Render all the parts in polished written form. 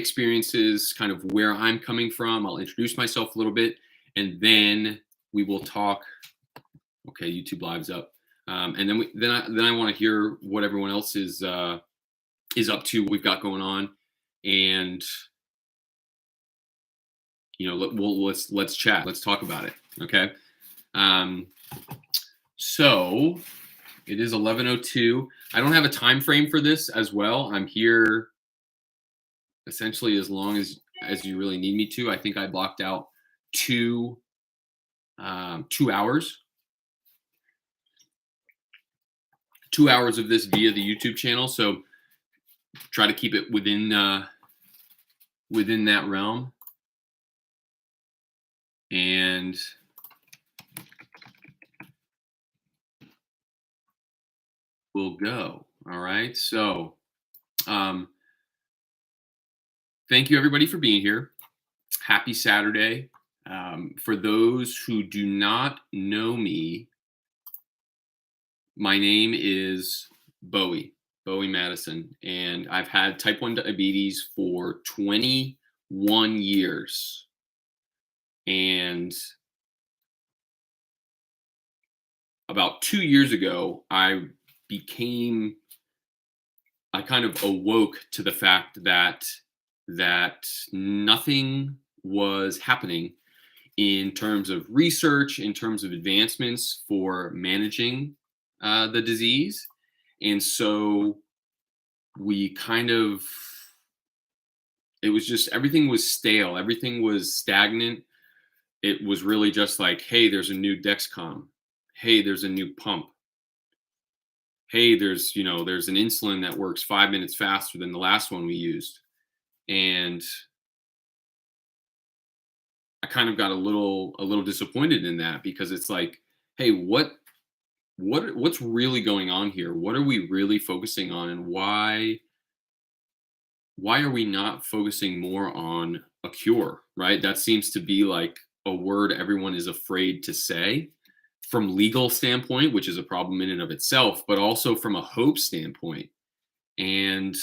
experiences, kind of where I'm coming from. I'll introduce myself a little bit, and then we will talk. Okay, YouTube Live's up, and then I want to hear what everyone else is up to, what we've got going on, and let's chat. Let's talk about it. Okay. So it is 11:02. I don't have a time frame for this as well. I'm here essentially as long as you really need me to. I think I blocked out 2 hours. 2 hours of this via the YouTube channel. So try to keep it within that realm. And we'll go. All right. So thank you everybody for being here. Happy Saturday. For those who do not know me, my name is Bowie Matteson, and I've had type 1 diabetes for 21 years. And about 2 years ago, I kind of awoke to the fact that nothing was happening in terms of research, in terms of advancements for managing the disease. And so it was just, everything was stale, everything was stagnant. It was really just like, hey, there's a new Dexcom. Hey, there's a new pump. Hey, there's an insulin that works 5 minutes faster than the last one we used. And I kind of got a little disappointed in that, because it's like, hey, what's really going on here? What are we really focusing on, and why are we not focusing more on a cure, right? That seems to be like a word everyone is afraid to say, from legal standpoint, which is a problem in and of itself, but also from a hope standpoint. And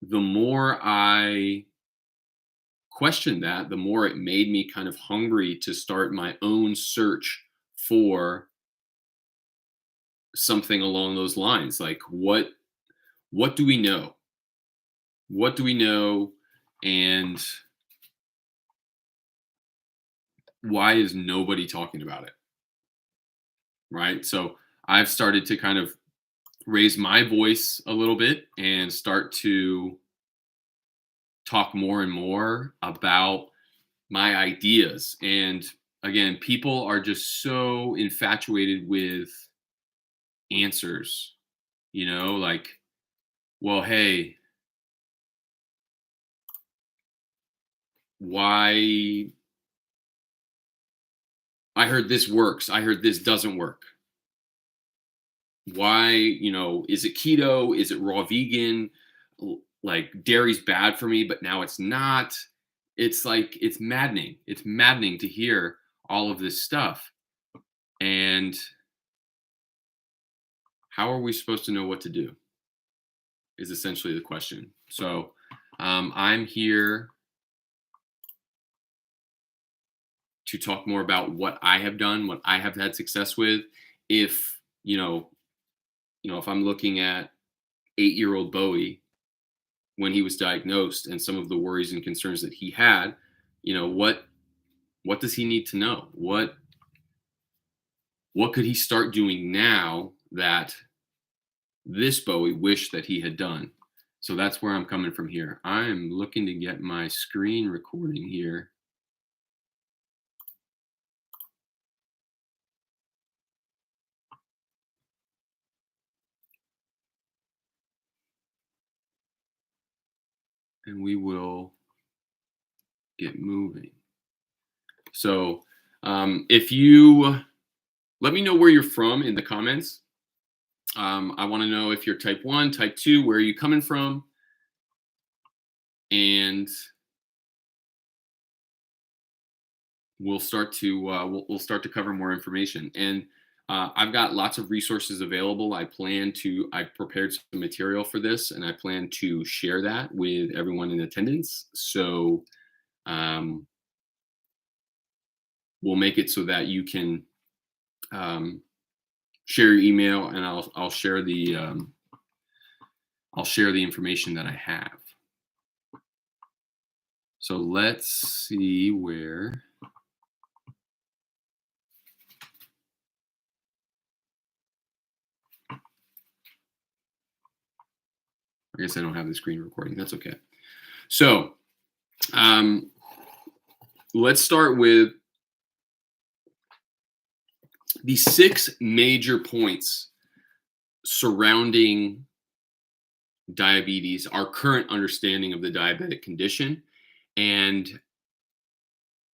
the more I questioned that, the more it made me kind of hungry to start my own search for something along those lines. Like, what do we know? What do we know? And why is nobody talking about it? Right? So I've started to kind of raise my voice a little bit and start to talk more and more about my ideas. And again, people are just so infatuated with answers, like, well, hey, why? I heard this works. I heard this doesn't work. Why, is it keto? Is it raw vegan? Like, dairy's bad for me, but now it's not. It's like, it's maddening. It's maddening to hear all of this stuff. And how are we supposed to know what to do is essentially the question. So I'm here to talk more about what I have done, what I have had success with. If if I'm looking at 8-year-old Bowie when he was diagnosed, and some of the worries and concerns that he had, what does he need to know? What could he start doing now that this Bowie wished that he had done? So that's where I'm coming from here. I'm looking to get my screen recording here. And we will get moving. So if you let me know where you're from in the comments. I want to know if you're type 1, type 2, where are you coming from? And we'll start to cover more information. And I've got lots of resources available. I've prepared some material for this, and I plan to share that with everyone in attendance. So um, we'll make it so that you can um, share your email, and I'll share the information that I have. So let's see where. I guess I don't have the screen recording. That's okay. So um, let's start with the 6 major points surrounding diabetes, our current understanding of the diabetic condition, and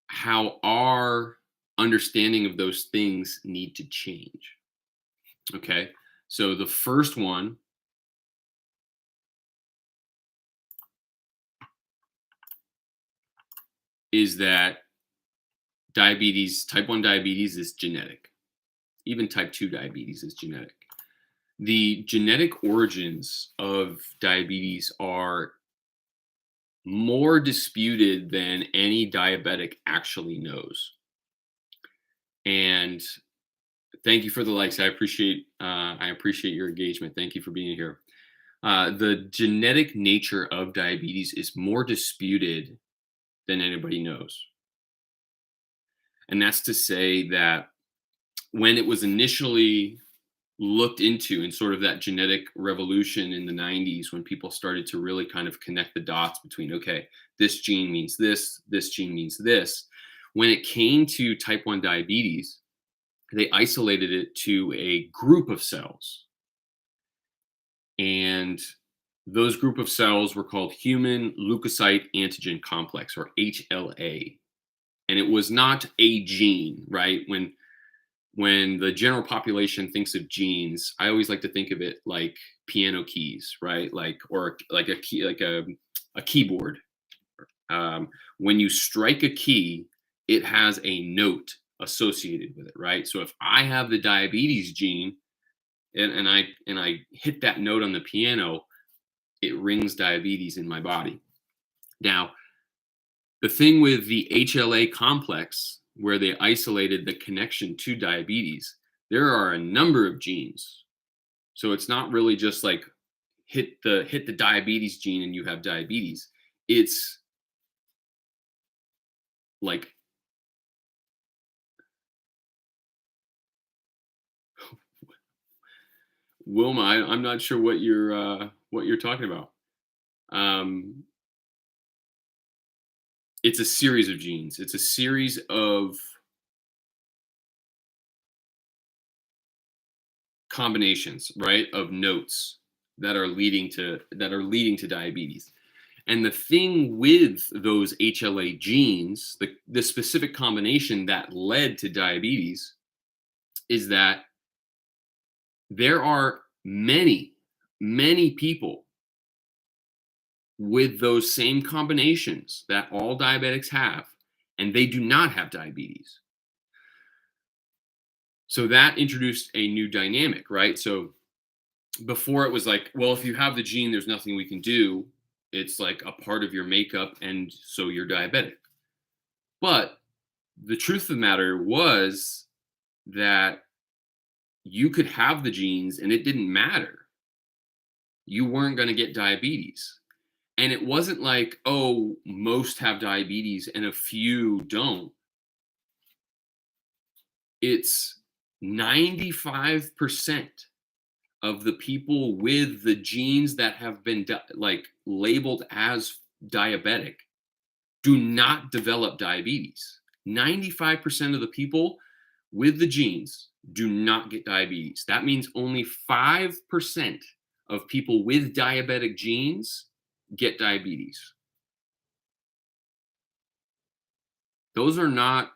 how our understanding of those things need to change. Okay. So the first one is that type 1 diabetes is genetic. Even type 2 diabetes is genetic. The genetic origins of diabetes are more disputed than any diabetic actually knows. And thank you for the likes. I appreciate your engagement. Thank you for being here. The genetic nature of diabetes is more disputed than anybody knows. And that's to say that when it was initially looked into in sort of that genetic revolution in the 90s, when people started to really kind of connect the dots between, okay, this gene means this gene means this. When it came to type 1 diabetes, they isolated it to a group of cells. And those group of cells were called human leukocyte antigen complex, or HLA. And it was not a gene, right? When the general population thinks of genes, I always like to think of it like piano keys, right? Or like a key, like a keyboard. When you strike a key, it has a note associated with it, right? So if I have the diabetes gene and I hit that note on the piano, it rings diabetes in my body. Now, the thing with the HLA complex, where they isolated the connection to diabetes, there are a number of genes. So it's not really just like hit the diabetes gene and you have diabetes. It's like Wilma, I'm not sure what you're talking about. It's a series of genes. It's a series of combinations, right, of notes that are leading to diabetes. And the thing with those HLA genes, the specific combination that led to diabetes, is that there are many, many people with those same combinations that all diabetics have, and they do not have diabetes. So that introduced a new dynamic, right? So before it was like, well, if you have the gene, there's nothing we can do. It's like a part of your makeup, and so you're diabetic. But the truth of the matter was that you could have the genes and it didn't matter. You weren't going to get diabetes. And it wasn't like, oh, most have diabetes and a few don't. It's 95% of the people with the genes that have been labeled as diabetic do not develop diabetes. 95% of the people with the genes do not get diabetes. That means only 5% of people with diabetic genes get diabetes. Those are not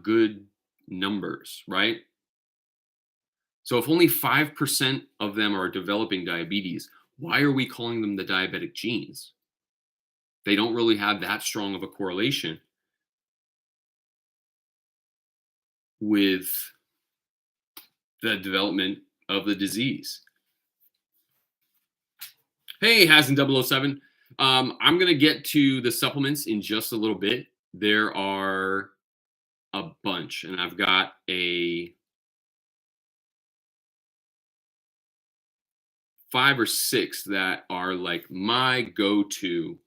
good numbers, right? So if only 5% of them are developing diabetes, why are we calling them the diabetic genes? They don't really have that strong of a correlation. with the development of the disease. Hey, Hazen 007. I'm going to get to the supplements in just a little bit. There are a bunch, and I've got a 5 or 6 that are like my go-to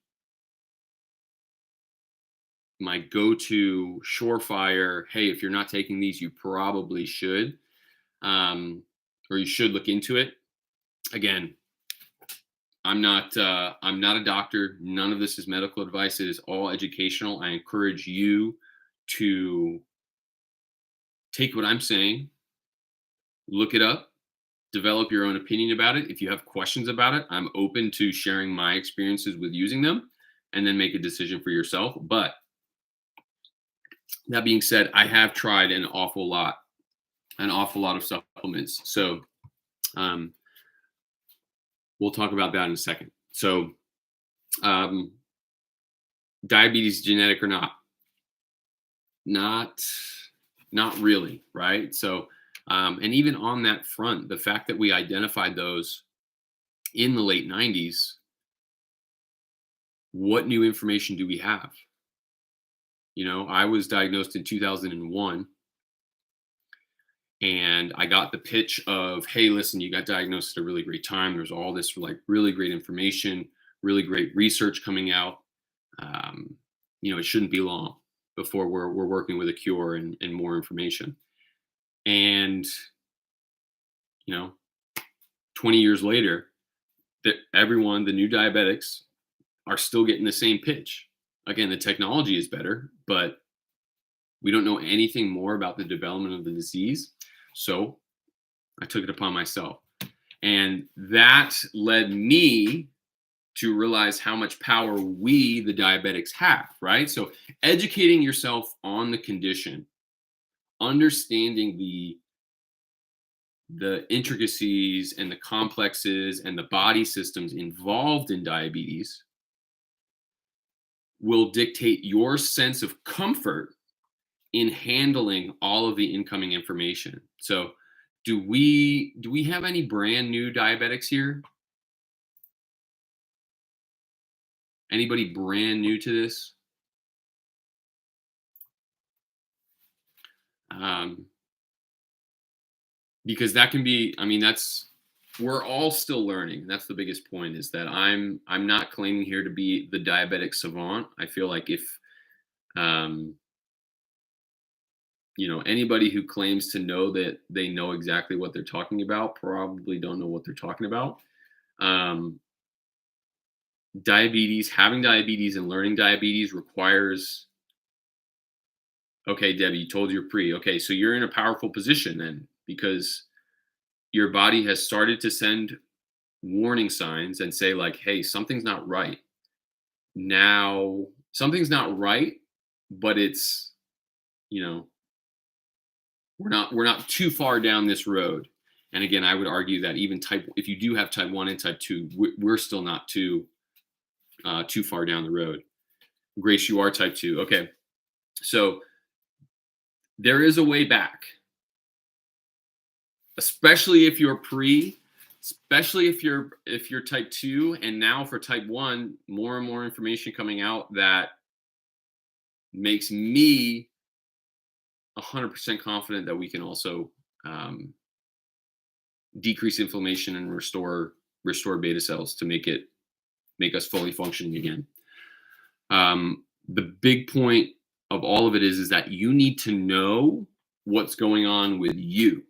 surefire. Hey, if you're not taking these, you probably should, or you should look into it. Again, I'm not a doctor. None of this is medical advice. It is all educational. I encourage you to take what I'm saying, look it up, develop your own opinion about it. If you have questions about it, I'm open to sharing my experiences with using them, and then make a decision for yourself. But that being said, I have tried an awful lot of supplements. So we'll talk about that in a second. So diabetes, genetic or not? Not really, right? So and even on that front, the fact that we identified those in the late 90s, what new information do we have? I was diagnosed in 2001, and I got the pitch of, hey, listen, you got diagnosed at a really great time. There's all this like really great information, really great research coming out. It shouldn't be long before we're working with a cure and more information. And 20 years later, the new diabetics are still getting the same pitch. Again, the technology is better, but we don't know anything more about the development of the disease. So I took it upon myself. And that led me to realize how much power we, the diabetics, have, right? So educating yourself on the condition, understanding the intricacies and the complexes and the body systems involved in diabetes will dictate your sense of comfort in handling all of the incoming information. So do we have any brand new diabetics here? Anybody brand new to this? Because that can be, we're all still learning. That's the biggest point, is that I'm not claiming here to be the diabetic savant. I feel like if anybody who claims to know that they know exactly what they're talking about probably don't know what they're talking about. Having diabetes and learning diabetes requires, okay, Debbie, you told you're pre. Okay, so you're in a powerful position then, because your body has started to send warning signs and say like, hey, something's not right. Now, something's not right, but it's, we're not too far down this road. And again, I would argue that even if you do have type 1 and type 2, we're still not too far down the road. Grace, you are type 2. Okay. So there is a way back, especially if you're pre, especially if you're type 2, and now for type 1, more and more information coming out that makes me 100% confident that we can also decrease inflammation and restore beta cells to make us fully functioning again. The big point of all of it is that you need to know what's going on with you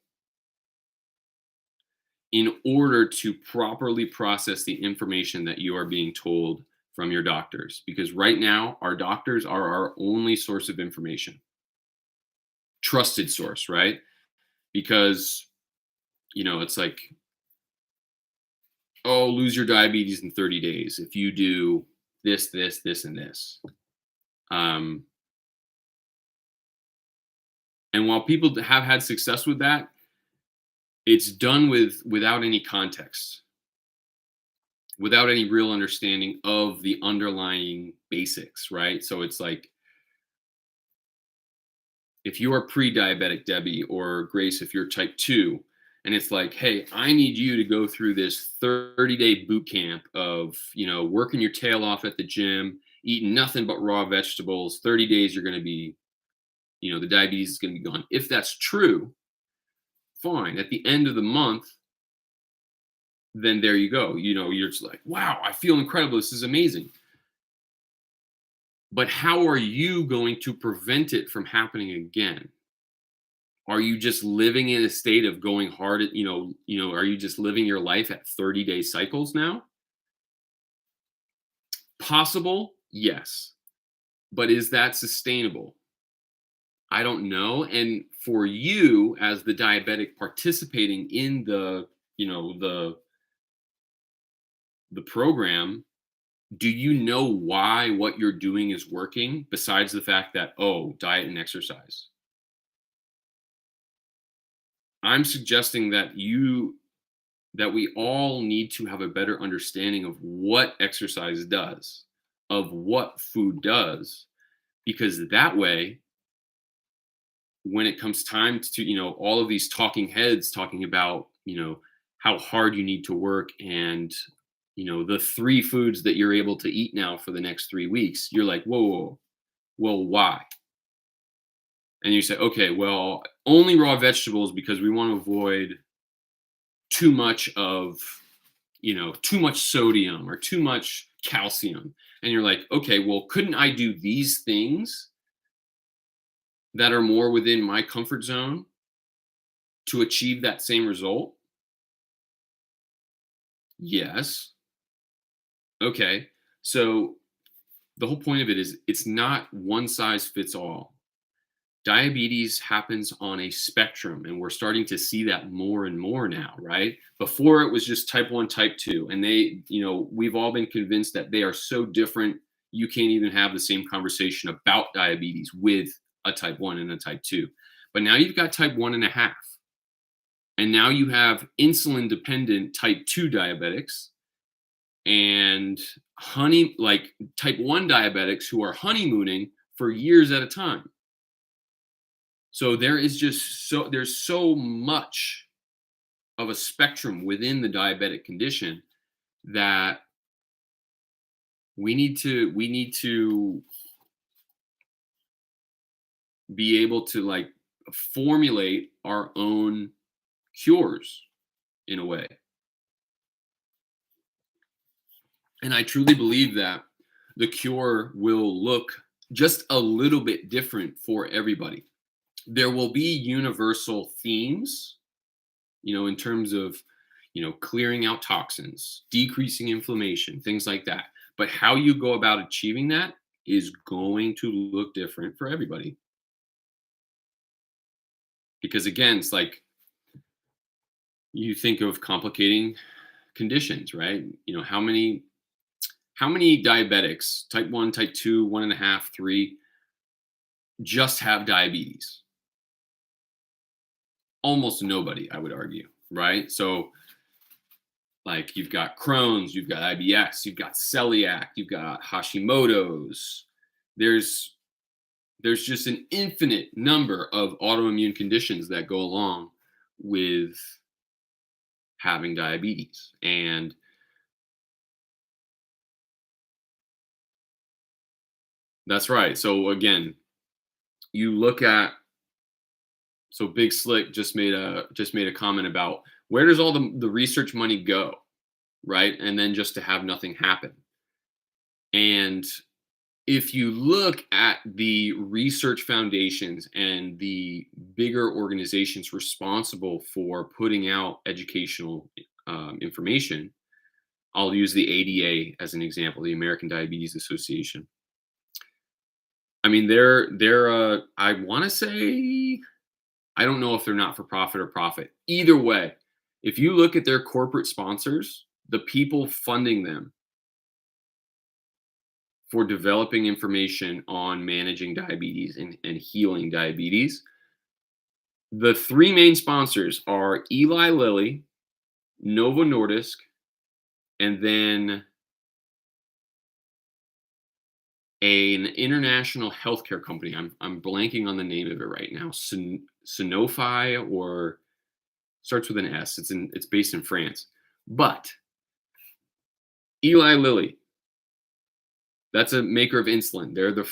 in order to properly process the information that you are being told from your doctors. Because right now, our doctors are our only source of information. Trusted source, right? Because, it's like, oh, lose your diabetes in 30 days if you do this, this, this, and this. And while people have had success with that, it's done without any context, without any real understanding of the underlying basics, right? So it's like, if you are pre-diabetic, Debbie, or Grace, if you're type 2, and it's like, hey, I need you to go through this 30-day boot camp of, working your tail off at the gym, eating nothing but raw vegetables. 30 days, you're going to be, the diabetes is going to be gone. If that's true, fine. At the end of the month, then there you go. You're just like, wow, I feel incredible. This is amazing. But how are you going to prevent it from happening again? Are you just living in a state of going hard at, are you just living your life at 30-day cycles now? Possible, yes. But is that sustainable? I don't know. And for you as the diabetic participating in the program, do you know why what you're doing is working besides the fact that, oh, diet and exercise? I'm suggesting that we all need to have a better understanding of what exercise does, of what food does, because that way, when it comes time to, all of these talking heads talking about, how hard you need to work and, the 3 foods that you're able to eat now for the next 3 weeks, you're like, whoa, whoa, whoa. Well, why? And you say, okay, well, only raw vegetables because we want to avoid too much of, too much sodium or too much calcium. And you're like, okay, well, couldn't I do these things that are more within my comfort zone to achieve that same result? Yes. Okay. So the whole point of it is it's not one size fits all. Diabetes happens on a spectrum, and we're starting to see that more and more now, right? Before it was just type 1, type 2, and we've all been convinced that they are so different, you can't even have the same conversation about diabetes with a type 1 and a type 2. But now you've got type 1.5, and now you have insulin dependent type 2 diabetics and like type 1 diabetics who are honeymooning for years at a time. So there's so much of a spectrum within the diabetic condition that we need to be able to like formulate our own cures in a way. And I truly believe that the cure will look just a little bit different for everybody. There will be universal themes, in terms of, clearing out toxins, decreasing inflammation, things like that. But how you go about achieving that is going to look different for everybody. Because again, it's like you think of complicating conditions, right? How many diabetics, type 1, type 2, 1.5, 3, just have diabetes? Almost nobody, I would argue, right? So, like, you've got Crohn's, you've got IBS, you've got celiac, you've got Hashimoto's. There's just an infinite number of autoimmune conditions that go along with having diabetes. And that's right. So again, you look at so Big Slick just made a comment about where does all the research money go, right? And then just to have nothing happen. And if you look at the research foundations and the bigger organizations responsible for putting out educational information, I'll use the ADA as an example, the American Diabetes Association. I mean, they're I want to say, I don't know if they're not for profit or profit. Either way, if you look at their corporate sponsors, the people funding them for developing information on managing diabetes and healing diabetes, the 3 main sponsors are Eli Lilly, Novo Nordisk, and then an international healthcare company. I'm blanking on the name of it right now. Sanofi, or starts with an S. It's based in France. But Eli Lilly, that's a maker of insulin. They're the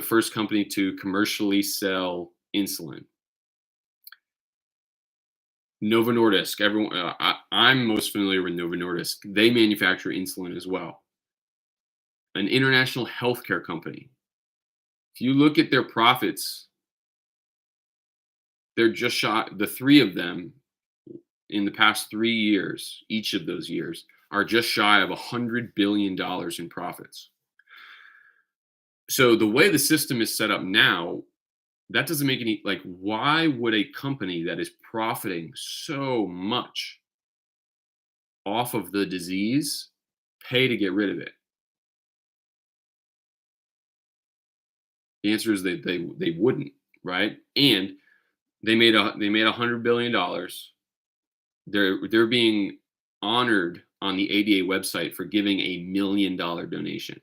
first company to commercially sell insulin. Novo Nordisk, everyone, I'm most familiar with Novo Nordisk. They manufacture insulin as well. An international healthcare company. If you look at their profits, they're just shot. The three of them in the past 3 years, each of those years, are just shy of $100 billion in profits. So the way the system is set up now, that doesn't make any, like, why would a company that is profiting so much off of the disease pay to get rid of it? The answer is they wouldn't, right? And they made $100 billion. They're being honored on the ADA website for giving $1 million donation.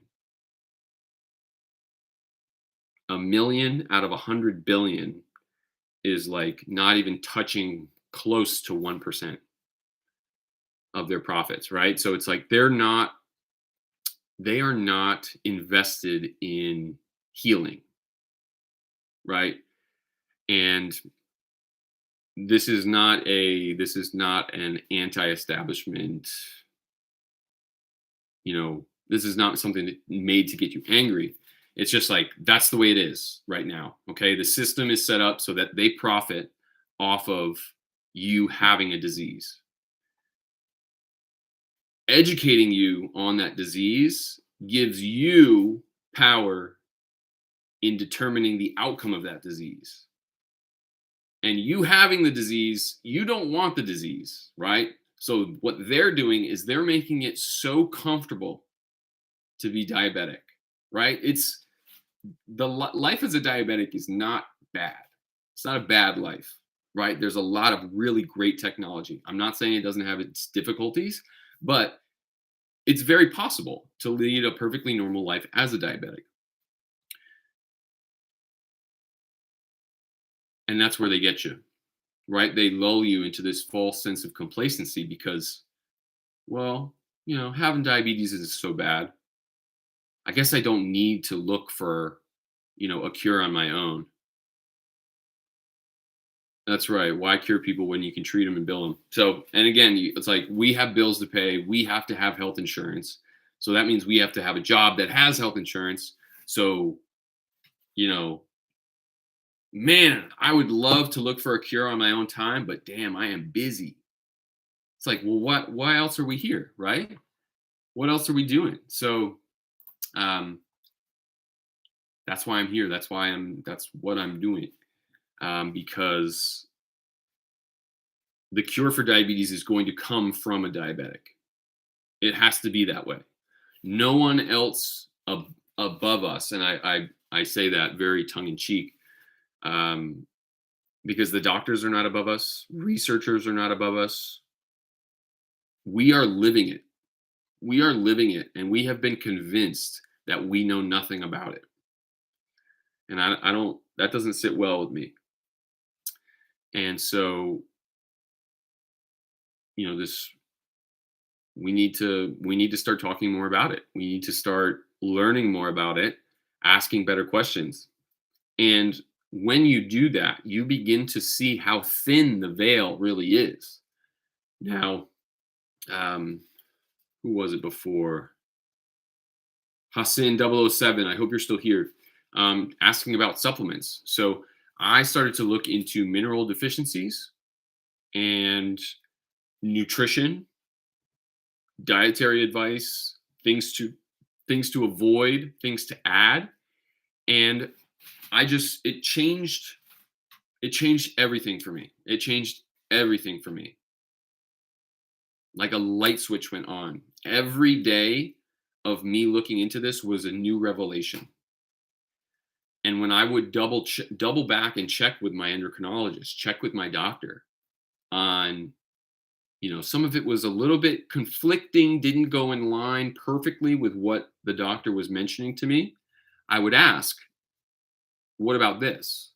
1 million out of 100 billion is like not even touching close to 1% of their profits, right? So it's like they are not invested in healing, right? And this is not an anti-establishment, this is not something made to get you angry. It's just like that's the way it is right now. Okay, the system is set up so that they profit off of you having a disease. Educating you on that disease gives you power in determining the outcome of that disease. And you having the disease, you don't want the disease, right? So what they're doing is they're making it so comfortable to be diabetic, right? It's life as a diabetic is not bad. It's not a bad life, right? There's a lot of really great technology. I'm not saying it doesn't have its difficulties, but it's very possible to lead a perfectly normal life as a diabetic. And that's where they get you, right? They lull you into this false sense of complacency because, well, having diabetes isn't so bad. I guess I don't need to look for, a cure on my own. That's right. Why cure people when you can treat them and bill them? So, and again, it's like we have bills to pay. We have to have health insurance. So that means we have to have a job that has health insurance. So, you know, man, I would love to look for a cure on my own time, but damn, I am busy. It's like, well, why else are we here, right? What else are we doing? So, um, that's why I'm here. That's what I'm doing. Because the cure for diabetes is going to come from a diabetic. It has to be that way. No one else above us, and I say that very tongue in cheek, because the doctors are not above us, researchers are not above us. We are living it. We are living it, and we have been convinced that we know nothing about it. And I don't. That doesn't sit well with me. And so, this we need to start talking more about it. We need to start learning more about it, asking better questions. And when you do that, you begin to see how thin the veil really is. Now, who was it before? Hassan 007. I hope you're still here. Asking about supplements. So I started to look into mineral deficiencies and nutrition, dietary advice, things to avoid, things to add, and it changed everything for me. It changed everything for me. Like a light switch went on. Every day of me looking into this was a new revelation. And when I would double back and check with my endocrinologist, check with my doctor on, some of it was a little bit conflicting, didn't go in line perfectly with what the doctor was mentioning to me. I would ask, what about this?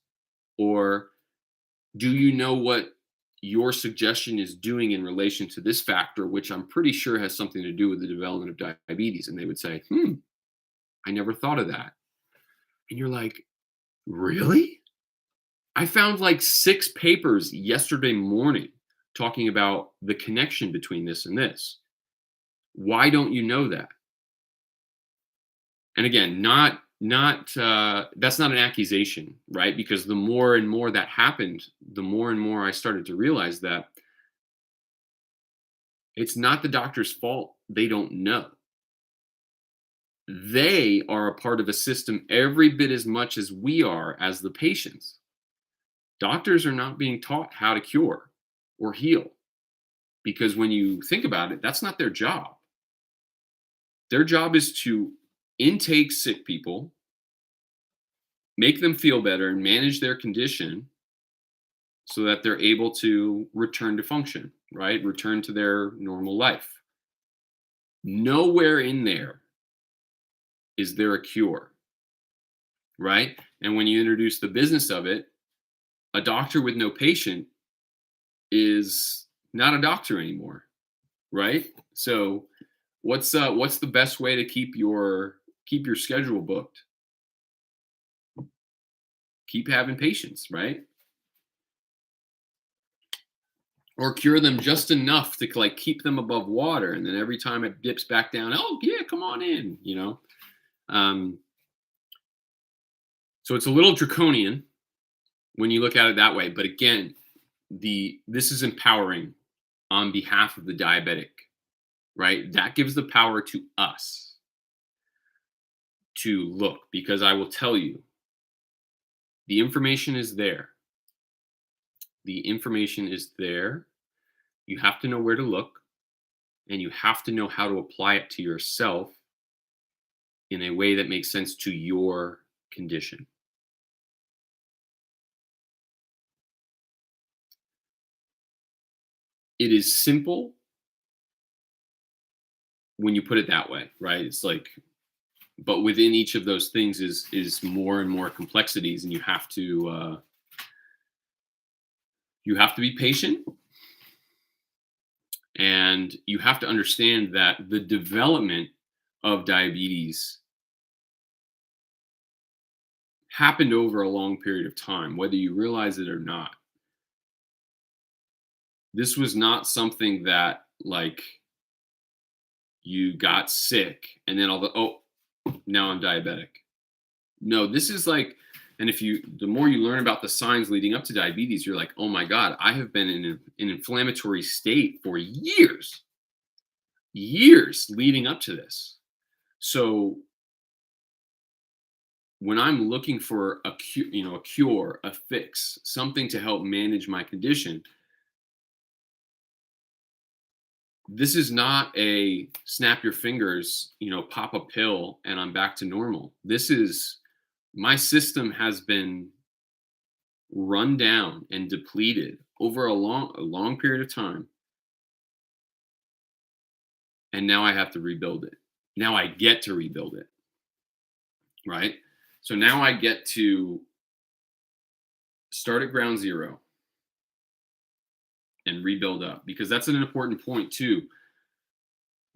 Or do you know what your suggestion is doing in relation to this factor, which I'm pretty sure has something to do with the development of diabetes? And they would say, I never thought of that. And you're like, really? I found like 6 papers yesterday morning talking about the connection between this and this. Why don't you know that? And again, not that's not an accusation, right? Because the more and more that happened, the more and more I started to realize that it's not the doctor's fault they don't know. They are a part of a system every bit as much as we are as the patients. Doctors are not being taught how to cure or heal because when you think about it, that's not their job. Their job is to intake sick people, make them feel better, and manage their condition so that they're able to return to function, right? Return to their normal life. Nowhere in there is there a cure, right? And when you introduce the business of it, a doctor with no patient is not a doctor anymore, right? So what's the best way to keep your schedule booked? Keep having patients, right? Or cure them just enough to like keep them above water, and then every time it dips back down, oh yeah, come on in, you know. So it's a little draconian when you look at it that way, but again, this is empowering on behalf of the diabetic, right? That gives the power to us to look, because I will tell you, the information is there. The information is there. You have to know where to look, and you have to know how to apply it to yourself in a way that makes sense to your condition. It is simple when you put it that way, right? It's like, but within each of those things is more and more complexities, and you have to be patient, and you have to understand that the development of diabetes happened over a long period of time, whether you realize it or not. This was not something that like you got sick and then now I'm diabetic. No, this is like, and the more you learn about the signs leading up to diabetes, you're like, oh my God, I have been in an inflammatory state for years leading up to this. So when I'm looking for a cure, a fix, something to help manage my condition, this is not a snap your fingers, pop a pill and I'm back to normal. This is, my system has been run down and depleted over a long period of time. And now I have to rebuild it. Now I get to rebuild it. Right? So now I get to start at ground zero and rebuild up, because that's an important point too.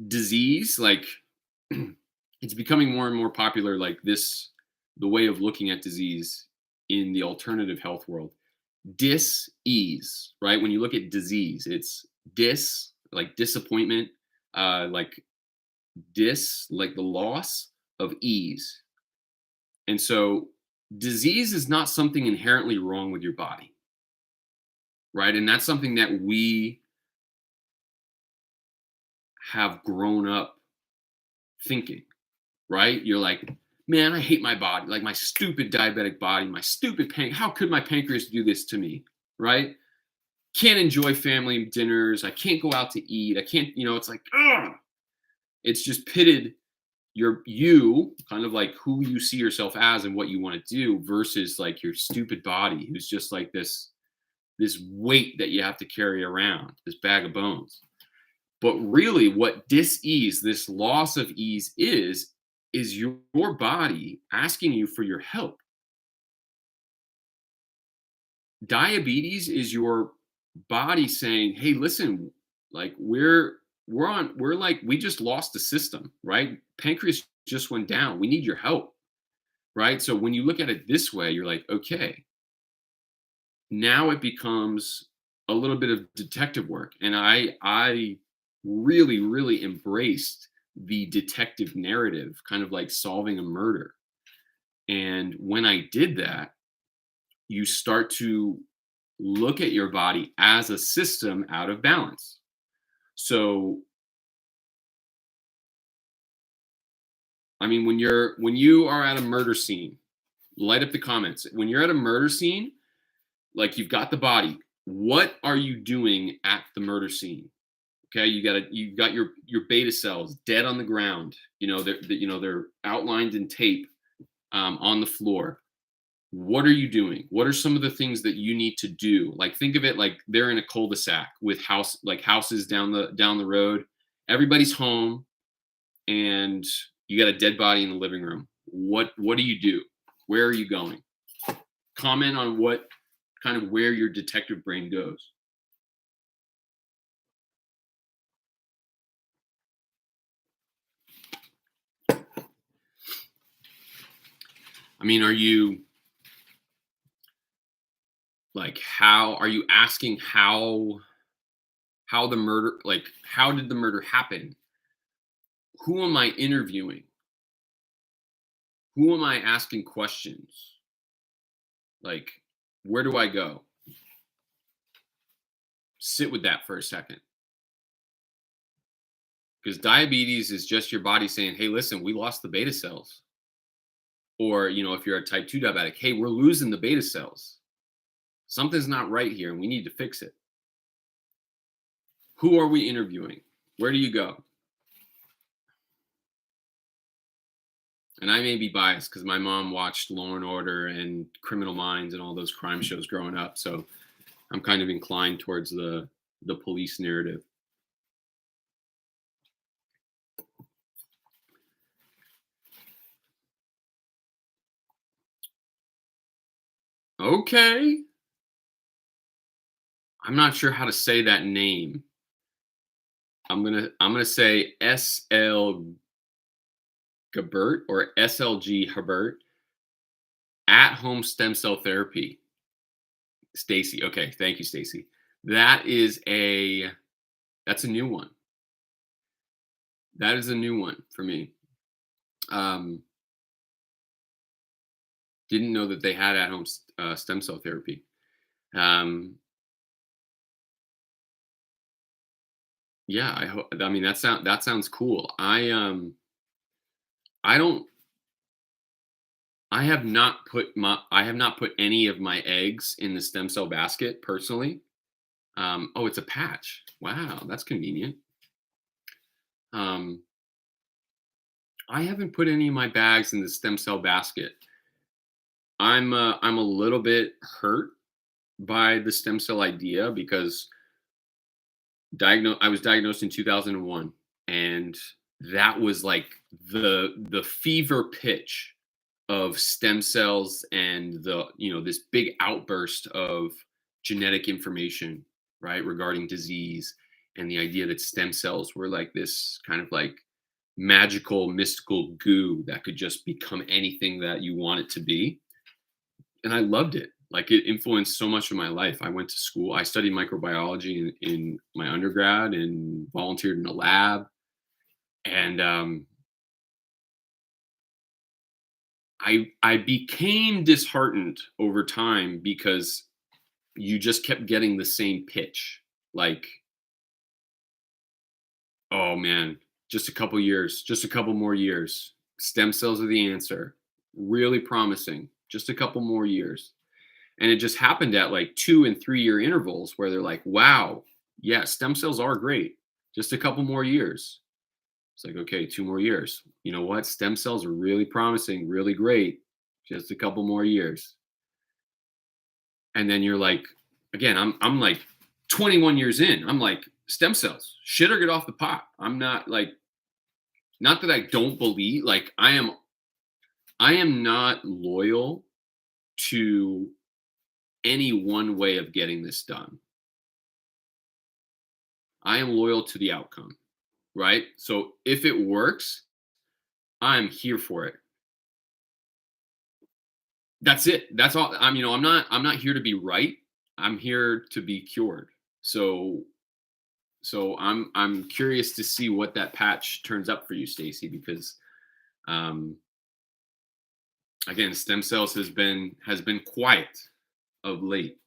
Disease, like it's becoming more and more popular, like this, the way of looking at disease in the alternative health world. Dis-ease, right? When you look at disease, it's dis, like disappointment, like like the loss of ease. And so disease is not something inherently wrong with your body, right? And that's something that we have grown up thinking, right? You're like, man, I hate my body, like my stupid diabetic body, my stupid how could my pancreas do this to me, right? Can't enjoy family dinners. I can't go out to eat. I can't, it's like, ugh. It's just pitted you kind of like who you see yourself as and what you want to do versus like your stupid body, who's just like this weight that you have to carry around, this bag of bones. But really what dis-ease, this loss of ease is is your body asking you for your help. Diabetes is your body saying, "Hey, listen, like we're like we just lost the system, right? Pancreas just went down. We need your help." Right? So when you look at it this way, you're like, "Okay, now it becomes a little bit of detective work." And I really embraced the detective narrative, kind of like solving a murder. And when I did that, you start to look at your body as a system out of balance. So, I mean, when you are at a murder scene, light up the comments. When you're at a murder scene, like you've got the body, what are you doing at the murder scene? Okay, you've got your beta cells dead on the ground. They're outlined in tape on the floor. What are you doing? What are some of the things that you need to do? Like think of it like they're in a cul-de-sac with houses down the road. Everybody's home and you got a dead body in the living room. What do you do? Where are you going? Comment on what kind of where your detective brain goes. I mean, are you like how are you asking how the murder like how did the murder happen? Who am I interviewing? Who am I asking questions? Like, where do I go? Sit with that for a second. Because diabetes is just your body saying, hey, listen, we lost the beta cells. Or, if you're a type 2 diabetic, hey, we're losing the beta cells. Something's not right here and we need to fix it. Who are we interviewing? Where do you go? And I may be biased because my mom watched Law and Order and Criminal Minds and all those crime shows growing up. So I'm kind of inclined towards the police narrative. Okay. I'm not sure how to say that name. I'm gonna say SL Gabert or SLG Herbert at home stem cell therapy. Stacy. Okay, thank you, Stacy. That's a new one. That is a new one for me. Um, didn't know that they had at home stem cell therapy. Um, yeah, I mean that sounds cool. I don't I have not put any of my eggs in the stem cell basket personally. Oh, it's a patch. Wow, that's convenient. Um, I haven't put any of my bags in the stem cell basket. I'm a little bit hurt by the stem cell idea because I was diagnosed in 2001, and that was like the fever pitch of stem cells and this big outburst of genetic information, right, regarding disease, and the idea that stem cells were like this kind of like magical mystical goo that could just become anything that you want it to be. And I loved it. Like it influenced so much of my life. I went to school. I studied microbiology in my undergrad and volunteered in a lab. And I became disheartened over time because you just kept getting the same pitch. Like, oh man, just a couple years, just a couple more years. Stem cells are the answer. Really promising. Just a couple more years. And it just happened at like 2 and 3 year intervals where they're like, wow, yeah, stem cells are great. Just a couple more years. It's like, okay, 2 more years. You know what? Stem cells are really promising, really great. Just a couple more years. And then you're like, again, I'm like 21 years in. I'm like, stem cells, shit or get off the pot. I'm not like, Not that I don't believe, like I am not loyal to any one way of getting this done. I am loyal to the outcome, right? So if it works, I'm here for it. That's it. That's all. I'm not here to be right. I'm here to be cured. So I'm curious to see what that patch turns up for you, Stacy, because um again, stem cells has been quiet of late.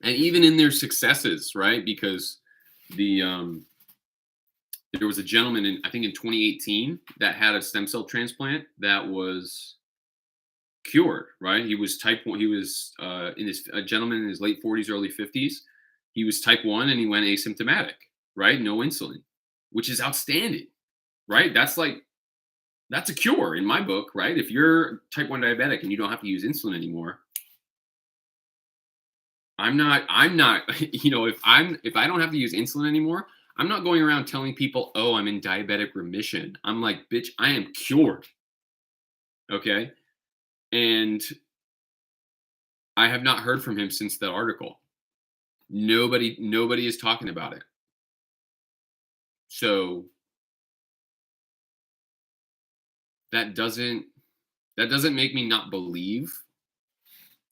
And even in their successes, right? Because the there was a gentleman in, I think, in 2018 that had a stem cell transplant that was cured, right? He was type 1. He was in his a gentleman in his late 40s, early 50s. He was type 1 and he went asymptomatic, right? No insulin, which is outstanding, right? That's a cure in my book, right? If you're type 1 diabetic and you don't have to use insulin anymore, I'm not if I don't have to use insulin anymore, I'm not going around telling people, "Oh, I'm in diabetic remission." I'm like, "Bitch, I am cured." Okay? And I have not heard from him since that article. Nobody is talking about it. So that doesn't that doesn't make me not believe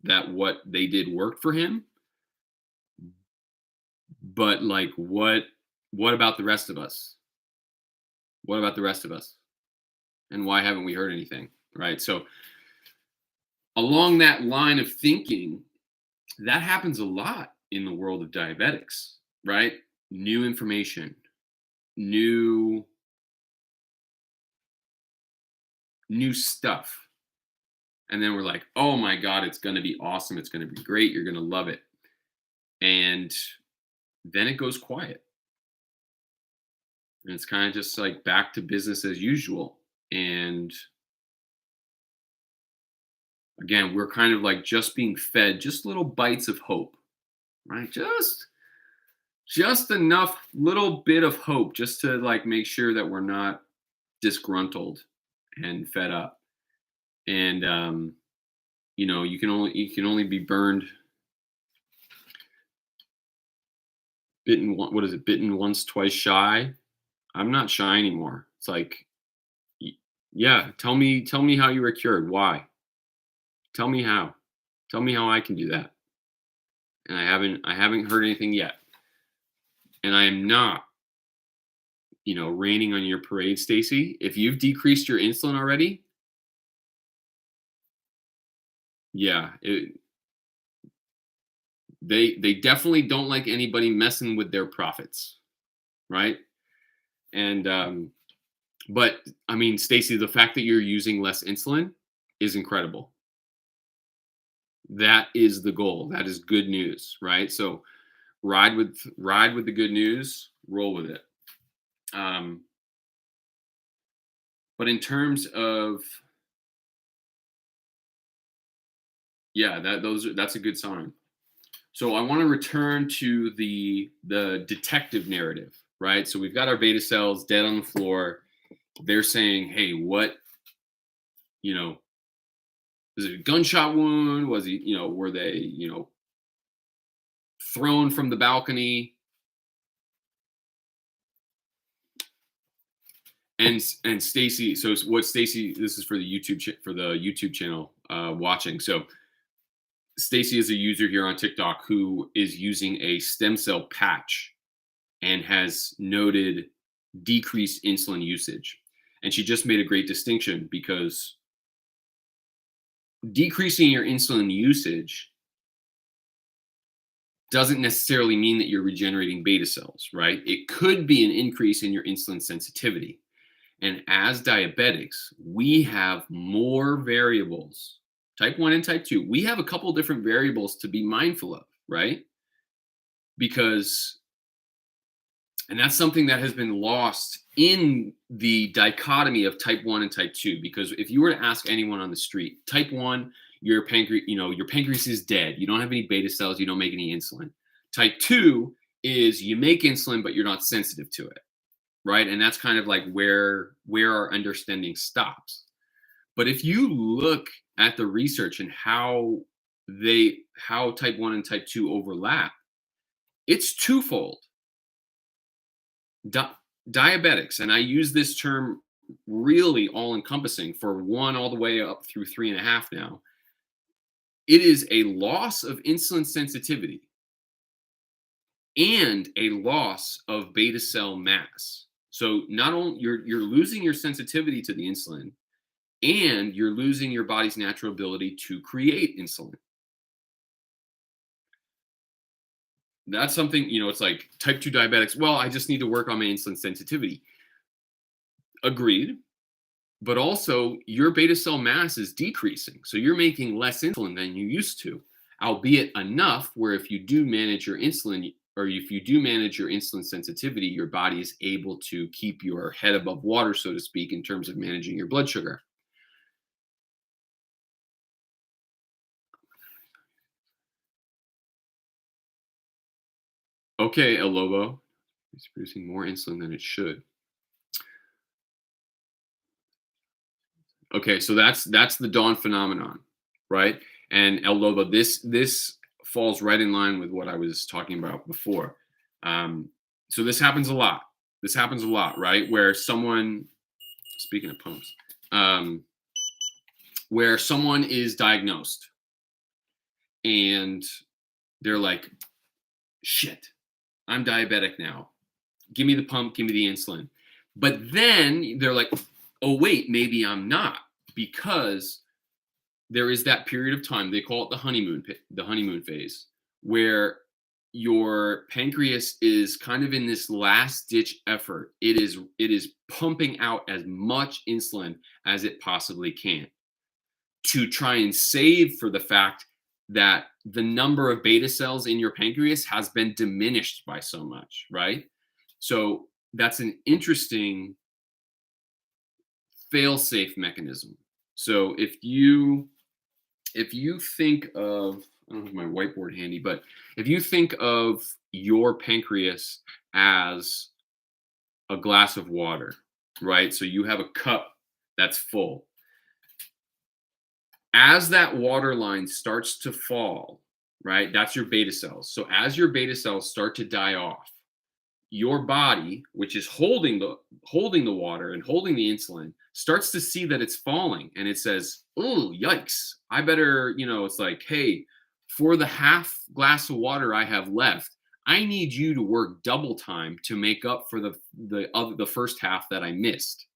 that what they did worked for him, but like what about the rest of us? What about the rest of us? And why haven't we heard anything? Right? So along that line of thinking, that happens a lot in the world of diabetics, right? New information, new new stuff. And then we're like, "Oh my god, it's going to be awesome. It's going to be great. You're going to love it." And then it goes quiet. And it's kind of just like back to business as usual. And again, we're kind of like just being fed just little bites of hope, right? Just enough little bit of hope just to like make sure that we're not disgruntled and fed up. And you can only be burned, bitten what is it, bitten once, twice shy. I'm not shy anymore. It's like, y- yeah, tell me how you were cured. Why? Tell me how. Tell me how I can do that. And I haven't heard anything yet. And I am not, raining on your parade, Stacy. If you've decreased your insulin already, yeah, they definitely don't like anybody messing with their profits, right? And but I mean, Stacy, the fact that you're using less insulin is incredible. That is the goal. That is good news, right? So ride with the good news, roll with it. Um, but in terms of, yeah, that's a good sign. So I want to return to the detective narrative, right? So we've got our beta cells dead on the floor. They're saying, "Hey, what, you know, is it a gunshot wound? Was he, were they, thrown from the balcony?" And Stacy, so what Stacy, this is for the YouTube channel watching. So Stacy is a user here on TikTok who is using a stem cell patch and has noted decreased insulin usage. And she just made a great distinction because decreasing your insulin usage doesn't necessarily mean that you're regenerating beta cells, right? It could be an increase in your insulin sensitivity. And as diabetics, we have more variables, type 1 and type 2. We have a couple different variables to be mindful of, right? Because, and that's something that has been lost in the dichotomy of type 1 and type 2. Because if you were to ask anyone on the street, type 1, your pancreas is dead. You don't have any beta cells, you don't make any insulin. Type 2 is you make insulin, but you're not sensitive to it. right? And that's kind of like where our understanding stops. But if you look at the research and how type 1 and type 2 overlap, it's twofold. Di- Diabetics, and I use this term really all encompassing for 1 all the way up through 3.5 now. It is a loss of insulin sensitivity and a loss of beta cell mass. So not only you're losing your sensitivity to the insulin, and you're losing your body's natural ability to create insulin. That's something, it's like type 2 diabetics. Well, I just need to work on my insulin sensitivity. Agreed. But also, your beta cell mass is decreasing. So you're making less insulin than you used to, albeit enough where if you do manage your insulin, or if you do manage your insulin sensitivity, your body is able to keep your head above water, so to speak, in terms of managing your blood sugar. Okay, El Lobo, it's producing more insulin than it should. Okay, so that's the dawn phenomenon, right? And El Lobo, this falls right in line with what I was talking about before. Um, so this happens a lot. This happens a lot, right? Where someone, speaking of pumps, um, where someone is diagnosed and they're like, "Shit, I'm diabetic now. Give me the pump, give me the insulin." But then they're like, "Oh wait, maybe I'm not," because there is that period of time, they call it the honeymoon phase, where your pancreas is kind of in this last ditch effort. It is pumping out as much insulin as it possibly can to try and save for the fact that the number of beta cells in your pancreas has been diminished by so much, right? So that's an interesting fail-safe mechanism. So if you think of, I don't have my whiteboard handy, but if you think of your pancreas as a glass of water, right? So you have a cup that's full. As that water line starts to fall, right? That's your beta cells. So as your beta cells start to die off, your body, which is holding the water and holding the insulin, starts to see that it's falling, and it says, "Oh, yikes! I better," it's like, "Hey, for the half glass of water I have left, I need you to work double time to make up for the first half that I missed,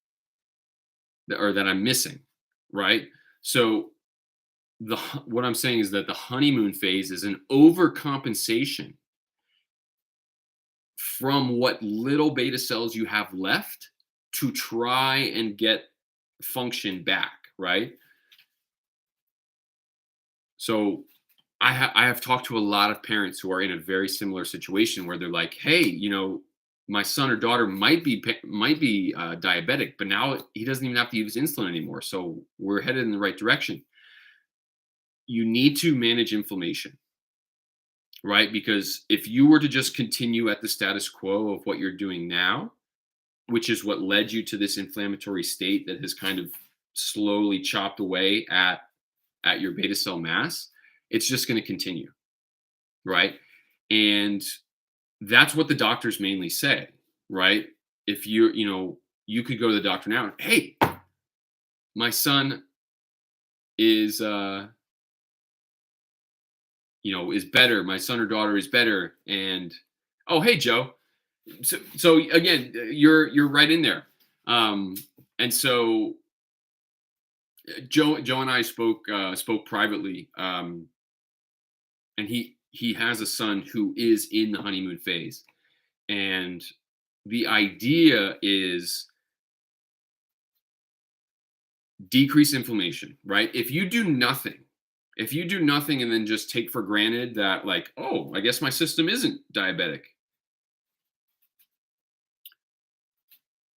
or that I'm missing." Right? So what I'm saying is that the honeymoon phase is an overcompensation from what little beta cells you have left to try and get function back, right? So I have talked to a lot of parents who are in a very similar situation where they're like, "Hey, my son or daughter might be diabetic, but now he doesn't even have to use insulin anymore. So we're headed in the right direction." You need to manage inflammation, right? Because if you were to just continue at the status quo of what you're doing now, which is what led you to this inflammatory state that has kind of slowly chopped away at your beta cell mass, it's just going to continue, right? And that's what the doctors mainly say, right? If you could go to the doctor now, "Hey, my son is better. My son or daughter is better." And, "Oh, hey, Joe." So again, you're right in there. And so Joe and I spoke privately, and he has a son who is in the honeymoon phase, and the idea is decrease inflammation, right? If you do nothing and then just take for granted that, like, "Oh, I guess my system isn't diabetic."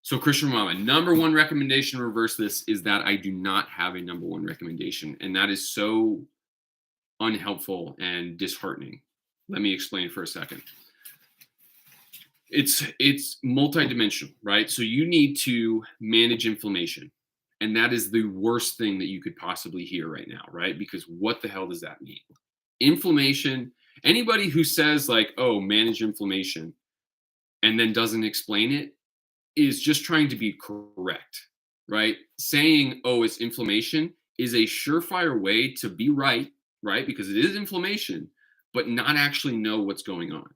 So, Christian Mama, number one recommendation to reverse this is that I do not have a number one recommendation. And that is so unhelpful and disheartening. Let me explain for a second. It's multidimensional, right? So you need to manage inflammation. And that is the worst thing that you could possibly hear right now, right? Because what the hell does that mean? Inflammation, anybody who says like, "Oh, manage inflammation," and then doesn't explain it is just trying to be correct, right? Saying, "Oh, it's inflammation," is a surefire way to be right, right? Because it is inflammation, but not actually know what's going on.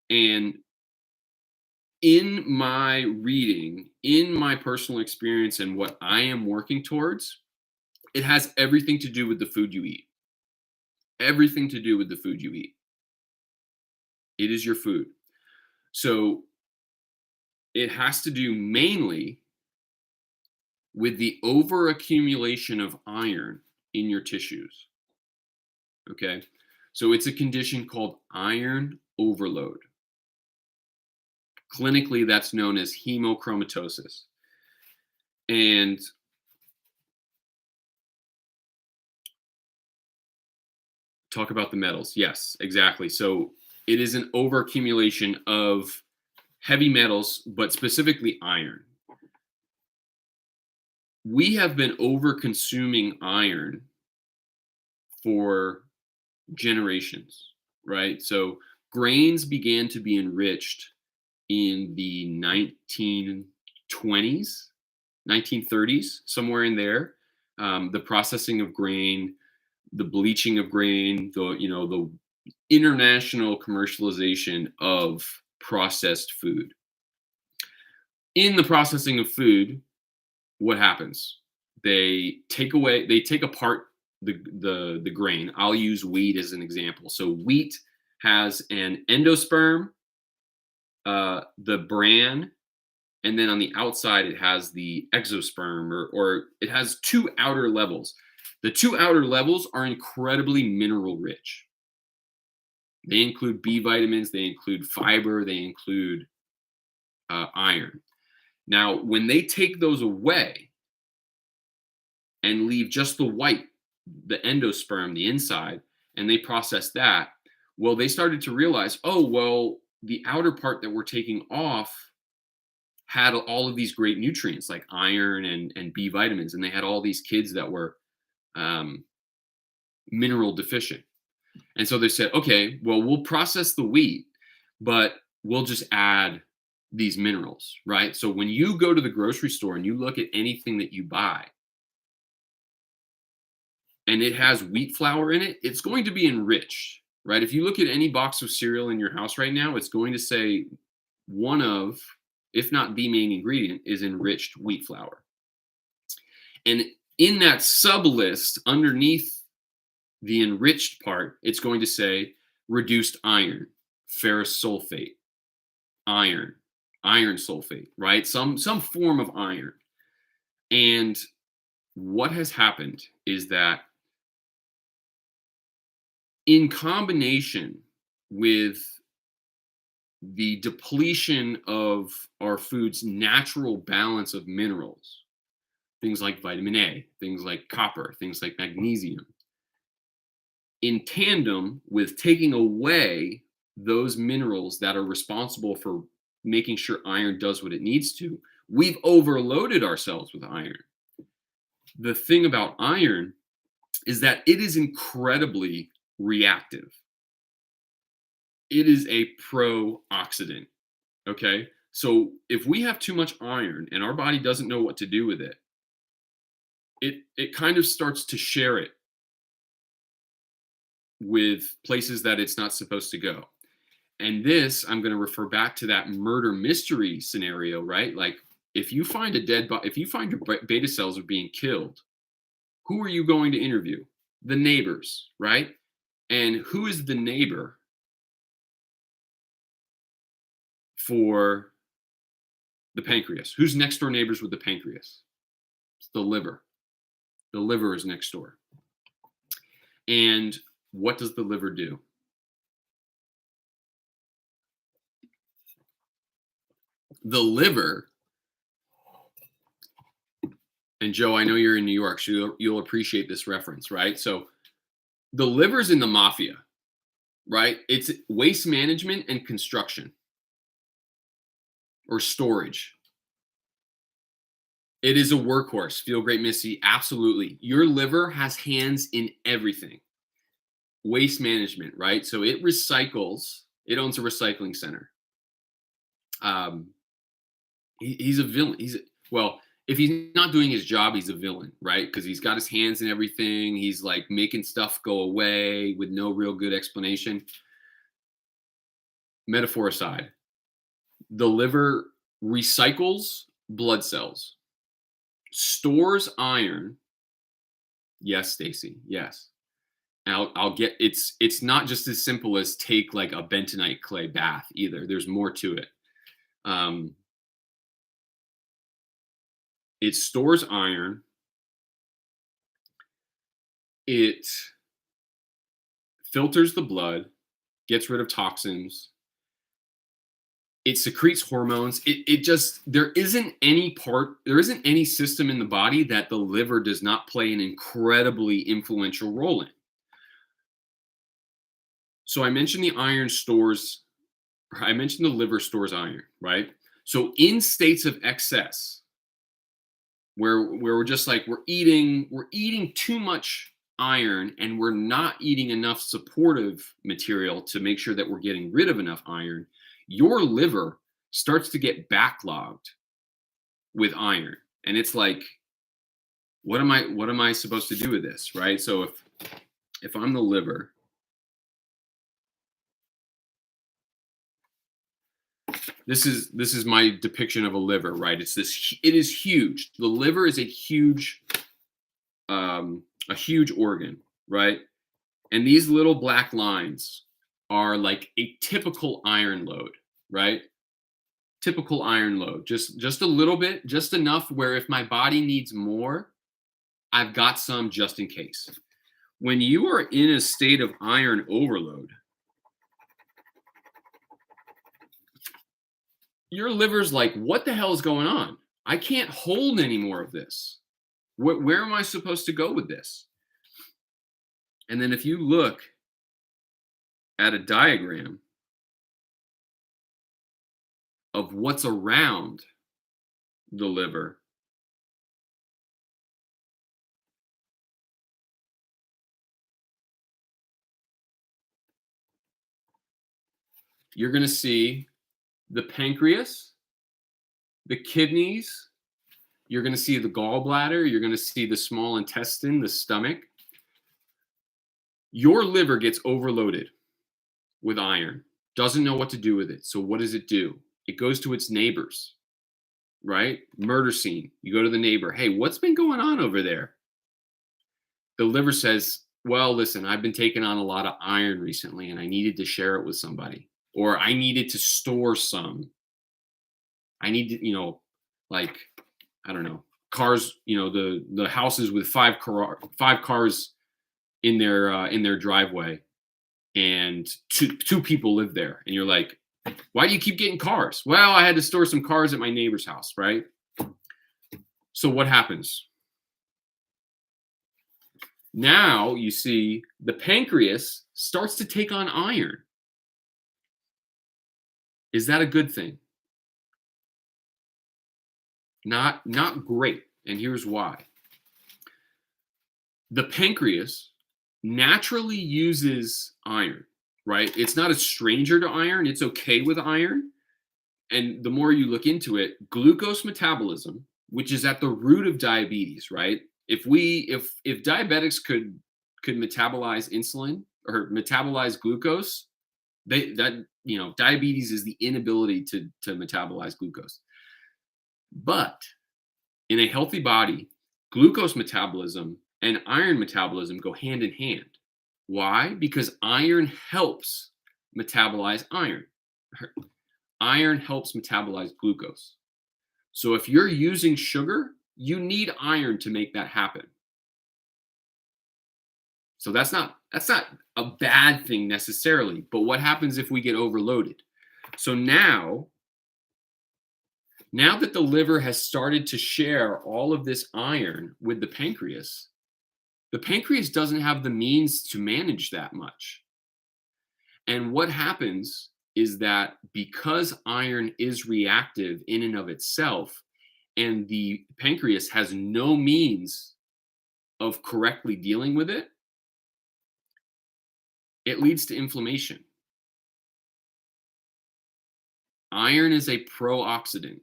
And in my reading, in my personal experience, and what I am working towards, it has everything to do with the food you eat. Everything to do with the food you eat. It is your food. So it has to do mainly with the overaccumulation of iron in your tissues. Okay. So it's a condition called iron overload. Clinically, that's known as hemochromatosis. And talk about the metals. Yes, exactly. So it is an overaccumulation of heavy metals, but specifically iron. We have been over consuming iron for generations, right? So grains began to be enriched in the 1920s, 1930s, somewhere in there. The processing of grain, the bleaching of grain, the international commercialization of processed food. In the processing of food, what happens? They take apart the grain. I'll use wheat as an example. So wheat has an endosperm, the bran, and then on the outside it has the exosperm, or it has two outer levels. The two outer levels are incredibly mineral rich. They include B vitamins, they include fiber, they include iron. Now, when they take those away and leave just the white, the endosperm, the inside, and they process that, well, they started to realize, oh, well, the outer part that we're taking off had all of these great nutrients like iron and B vitamins, and they had all these kids that were mineral deficient. And so they said, okay, well, we'll process the wheat, but we'll just add these minerals, right? So when you go to the grocery store and you look at anything that you buy and it has wheat flour in it, it's going to be enriched, right? If you look at any box of cereal in your house right now, it's going to say one of, if not the main ingredient, is enriched wheat flour. And in that sub list underneath the enriched part, it's going to say reduced iron, ferrous sulfate, iron, iron sulfate, right? Some form of iron. And what has happened is that in combination with the depletion of our food's natural balance of minerals, things like vitamin A, things like copper, things like magnesium, in tandem with taking away those minerals that are responsible for making sure iron does what it needs to, we've overloaded ourselves with iron. The thing about iron is that it is incredibly reactive. It is a pro-oxidant. Okay. So if we have too much iron and our body doesn't know what to do with it, it kind of starts to share it with places that it's not supposed to go. And this, I'm going to refer back to that murder mystery scenario, right? Like if you find a dead body, if you find your beta cells are being killed, who are you going to interview? The neighbors, right? And who is the neighbor for the pancreas? Who's next door neighbors with the pancreas? It's the liver. The liver is next door. And what does the liver do? The liver, and Joe, I know you're in New York, so you'll appreciate this reference, right? So the liver's in the mafia, right? It's waste management and construction. or storage. It is a workhorse. Feel great, Missy. Absolutely. Your liver has hands in everything. Waste management, right? So it recycles. It owns a recycling center. Um, he's a villain. Well, if he's not doing his job, he's a villain, right? Because he's got his hands in everything. He's like making stuff go away with no real good explanation. Metaphor aside, the liver recycles blood cells, stores iron. Yes, Stacy. Yes. And I'll get it's not just as simple as take like a bentonite clay bath either. There's more to it. Um, it stores iron. It filters the blood, gets rid of toxins. It secretes hormones. It just there isn't any system in the body that the liver does not play an incredibly influential role in. So I mentioned I mentioned the liver stores iron, right? So in states of excess, where we're just like we're eating too much iron and we're not eating enough supportive material to make sure that we're getting rid of enough iron, your liver starts to get backlogged with iron. And it's like, what am I supposed to do with this, right? So if I'm the liver, this is my depiction of a liver, right? It is huge. The liver is a huge organ, right? And these little black lines are like a typical iron load, right? Typical iron load. Just a little bit, just enough where if my body needs more, I've got some just in case. When you are in a state of iron overload, your liver's like, what the hell is going on? I can't hold any more of this. Where am I supposed to go with this? And then if you look at a diagram of what's around the liver, you're going to see the pancreas, the kidneys, you're going to see the gallbladder, you're going to see the small intestine, the stomach. Your liver gets overloaded with iron, doesn't know what to do with it. So what does it do? It goes to its neighbors, right? Murder scene. You go to the neighbor. Hey, what's been going on over there? The liver says, well, listen, I've been taking on a lot of iron recently and I needed to share it with somebody. Or I needed to store some. I need to, like, I don't know, cars, the houses with five cars in their driveway, and two people live there, and you're like, why do you keep getting cars? Well, I had to store some cars at my neighbor's house, right? So what happens? Now you see the pancreas starts to take on iron. Is that a good thing? Not great. And here's why. The pancreas naturally uses iron, right? It's not a stranger to iron. It's okay with iron. And the more you look into it, glucose metabolism, which is at the root of diabetes, right? If diabetics could metabolize insulin or metabolize glucose, diabetes is the inability to metabolize glucose. But in a healthy body, glucose metabolism and iron metabolism go hand in hand. Why? Because iron helps metabolize iron. Iron helps metabolize glucose. So if you're using sugar, you need iron to make that happen. So that's not a bad thing necessarily, but what happens if we get overloaded? So now that the liver has started to share all of this iron with the pancreas doesn't have the means to manage that much. And what happens is that because iron is reactive in and of itself, and the pancreas has no means of correctly dealing with it, it leads to inflammation. Iron is a pro-oxidant.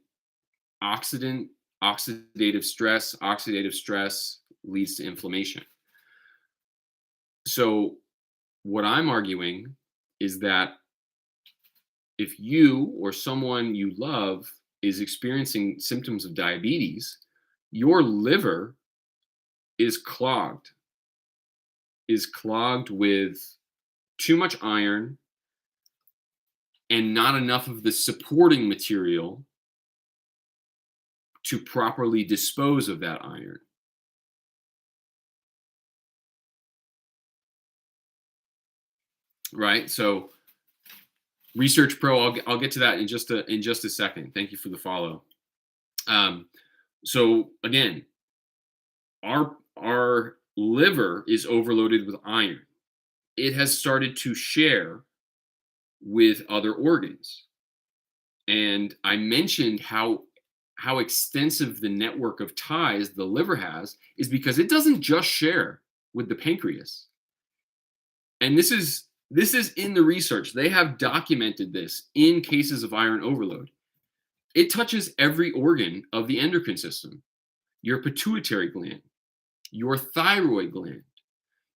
Oxidant, oxidative stress leads to inflammation. So what I'm arguing is that if you or someone you love is experiencing symptoms of diabetes, your liver is clogged with too much iron and not enough of the supporting material to properly dispose of that iron. Right? So Research Pro, I'll get to that in just a second. Thank you for the follow. So again, our liver is overloaded with iron. It has started to share with other organs. And I mentioned how extensive the network of ties the liver has is because it doesn't just share with the pancreas. And this is in the research. They have documented this in cases of iron overload. It touches every organ of the endocrine system: your pituitary gland, your thyroid gland,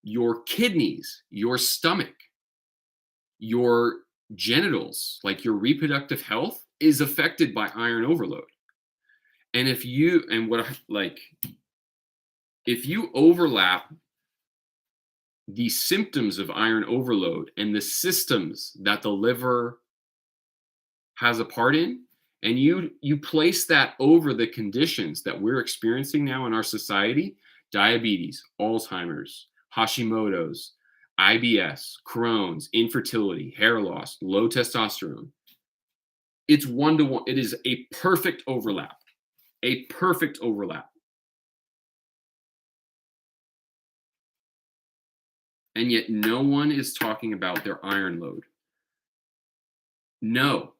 your kidneys, your stomach, your genitals, like your reproductive health is affected by iron overload. And if you overlap the symptoms of iron overload and the systems that the liver has a part in, and you place that over the conditions that we're experiencing now in our society: diabetes, Alzheimer's, Hashimoto's, IBS, Crohn's, infertility, hair loss, low testosterone. It's 1-to-1. It is a perfect overlap. A perfect overlap. And yet no one is talking about their iron load. No,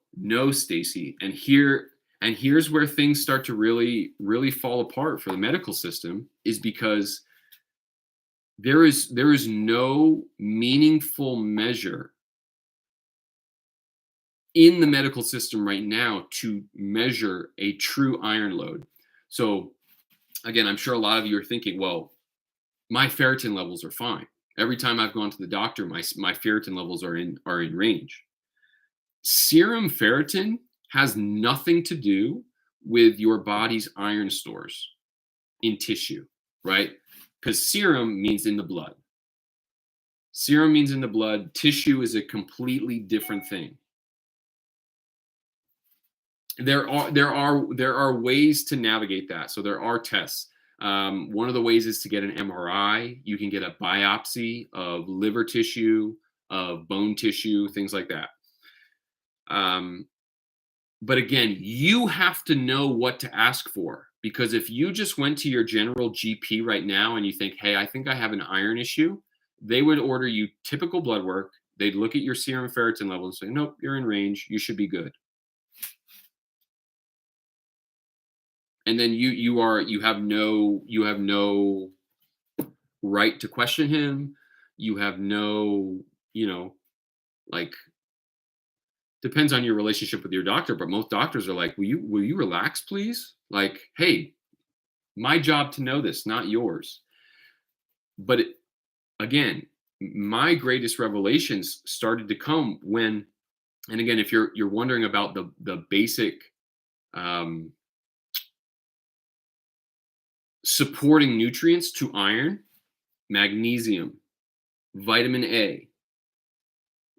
Stacy. And here's where things start to really, really fall apart for the medical system, is because there is no meaningful measure in the medical system right now to measure a true iron load. So again, I'm sure a lot of you are thinking, well, my ferritin levels are fine. Every time I've gone to the doctor, my ferritin levels are in range. Serum ferritin has nothing to do with your body's iron stores in tissue, right? Because serum means in the blood. Serum means in the blood. Tissue is a completely different thing. There are ways to navigate that. So there are tests. One of the ways is to get an MRI. You can get a biopsy of liver tissue, of bone tissue, things like that. But again, you have to know what to ask for, because if you just went to your general GP right now and you think, hey, I think I have an iron issue, they would order you typical blood work. They'd look at your serum ferritin level and say, nope, you're in range. You should be good. And then you have no right to question him. You have no, depends on your relationship with your doctor, but most doctors are like, will you relax, please? Like, hey, my job to know this, not yours. But again, my greatest revelations started to come when, and again, if you're wondering about the basic supporting nutrients to iron: magnesium, vitamin A,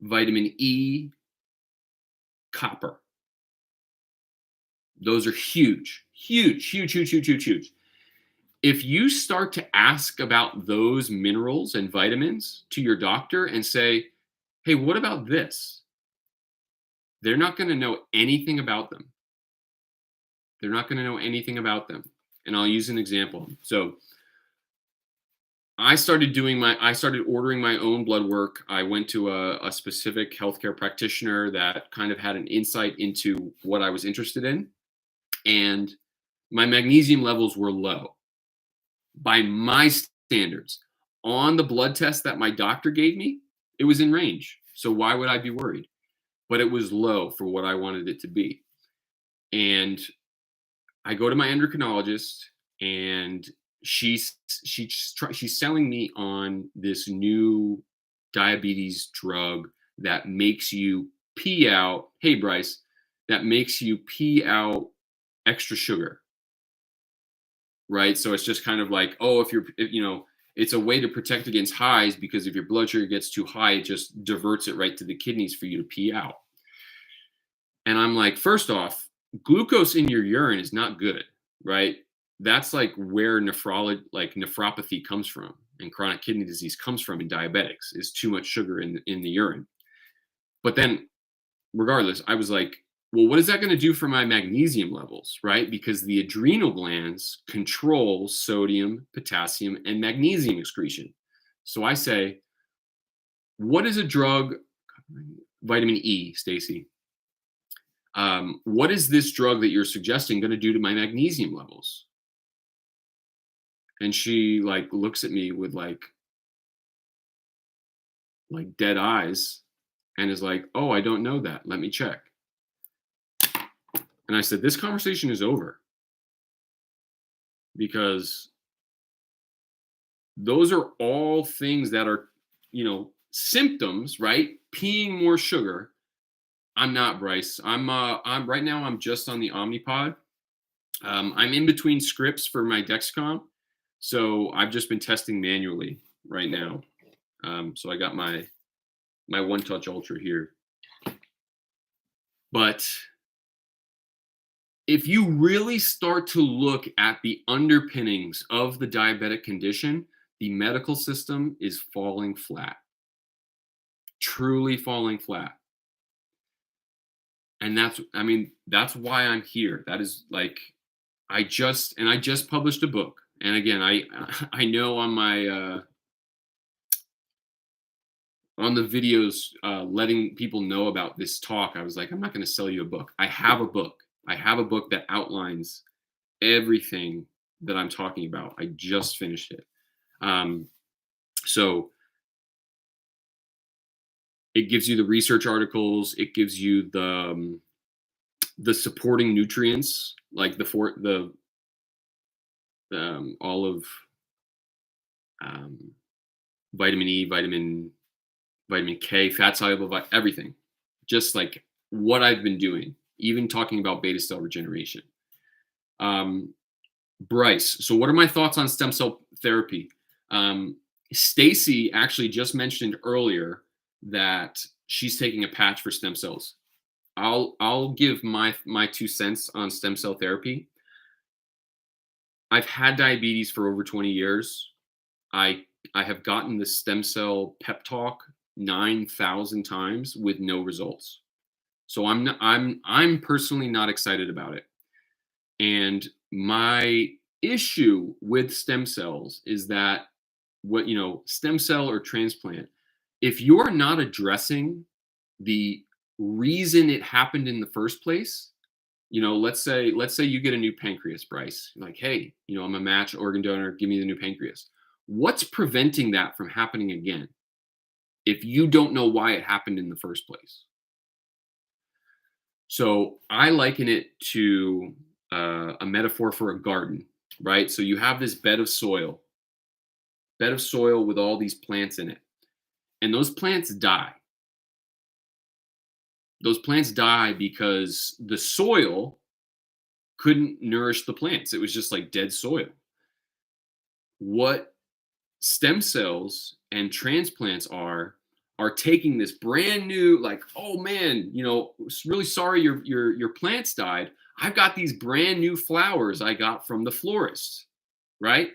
vitamin E, copper. Those are huge. If you start to ask about those minerals and vitamins to your doctor and say, hey, what about this? They're not going to know anything about them. And I'll use an example. So I started ordering my own blood work. I went to a specific healthcare practitioner that kind of had an insight into what I was interested in, and my magnesium levels were low by my standards. On the blood test that my doctor gave me, it was in range. So why would I be worried? But it was low for what I wanted it to be. And I go to my endocrinologist, and she's selling me on this new diabetes drug that makes you pee out. Hey Bryce, that makes you pee out extra sugar, right? So it's just kind of like, oh, if it's a way to protect against highs, because if your blood sugar gets too high, it just diverts it right to the kidneys for you to pee out. And I'm like, first off, glucose in your urine is not good, right? That's like where nephropathy comes from, and chronic kidney disease comes from in diabetics, is too much sugar in the urine. But then, regardless, I was like, well, what is that going to do for my magnesium levels, right? Because the adrenal glands control sodium, potassium, and magnesium excretion. So I say, what is a drug, vitamin E, Stacy? What is this drug that you're suggesting going to do to my magnesium levels? And she like looks at me with like dead eyes, and is like, oh, I don't know that. Let me check. And I said, this conversation is over, because those are all things that are, symptoms, right? Peeing more sugar. I'm not, Bryce. I'm right now, I'm just on the Omnipod. I'm in between scripts for my Dexcom. So I've just been testing manually right now. So I got my One Touch Ultra here. But if you really start to look at the underpinnings of the diabetic condition, the medical system is falling flat, truly falling flat. And that's why I'm here. That is like, I just published a book. And again, I know on my on the videos, letting people know about this talk, I was like, I'm not going to sell you a book. I have a book. I have a book that outlines everything that I'm talking about. I just finished it. So it gives you the research articles. It gives you the supporting nutrients, like all of vitamin E, vitamin K, fat soluble, everything. Just like what I've been doing, even talking about beta cell regeneration. Bryce, so what are my thoughts on stem cell therapy? Stacy actually just mentioned earlier that she's taking a patch for stem cells. I'll give my 2 cents on stem cell therapy. I've had diabetes for over 20 years. I have gotten the stem cell pep talk 9,000 times with no results. So I'm personally not excited about it. And my issue with stem cells is that stem cell or transplant, if you're not addressing the reason it happened in the first place, let's say you get a new pancreas, Bryce. You're like, hey, I'm a match organ donor. Give me the new pancreas. What's preventing that from happening again if you don't know why it happened in the first place? So I liken it to a metaphor for a garden, right? So you have this bed of soil with all these plants in it, and those plants die. Those plants die because the soil couldn't nourish the plants. It was just like dead soil. What stem cells and transplants are taking this brand new, like, oh man, really sorry your plants died. I've got these brand new flowers I got from the florist, right?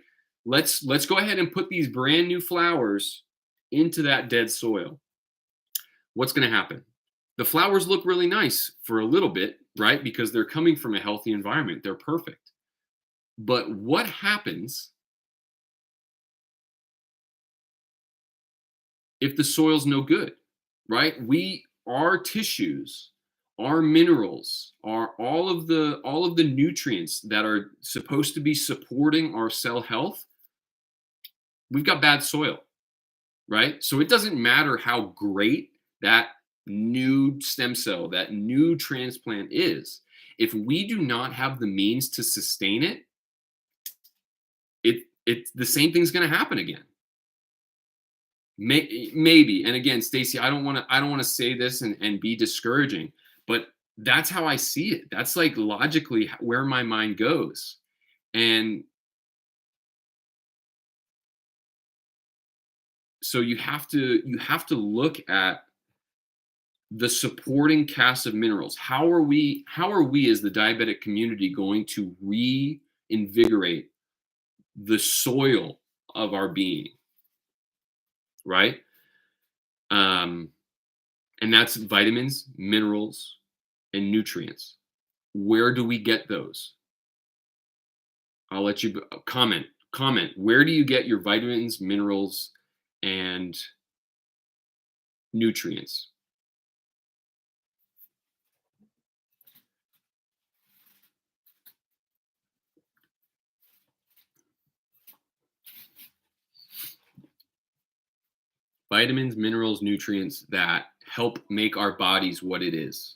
Let's go ahead and put these brand new flowers into that dead soil. What's going to happen? The flowers look really nice for a little bit, right? Because they're coming from a healthy environment. They're perfect. But what happens if the soil's no good, right? Our tissues, our minerals, are all of the nutrients that are supposed to be supporting our cell health, we've got bad soil, right? So it doesn't matter how great that new stem cell, that new transplant is. If we do not have the means to sustain it, it's the same thing's going to happen again. Maybe. And again, Stacy, I don't want to say this and be discouraging, but that's how I see it. That's like logically where my mind goes. And so you have to look at the supporting cast of minerals. How are we as the diabetic community going to reinvigorate the soil of our being, right? Um, and that's vitamins, minerals, and nutrients. Where do we get those? I'll let you comment. Comment. Where do you get your vitamins, minerals, and nutrients? Vitamins, minerals, nutrients that help make our bodies what it is.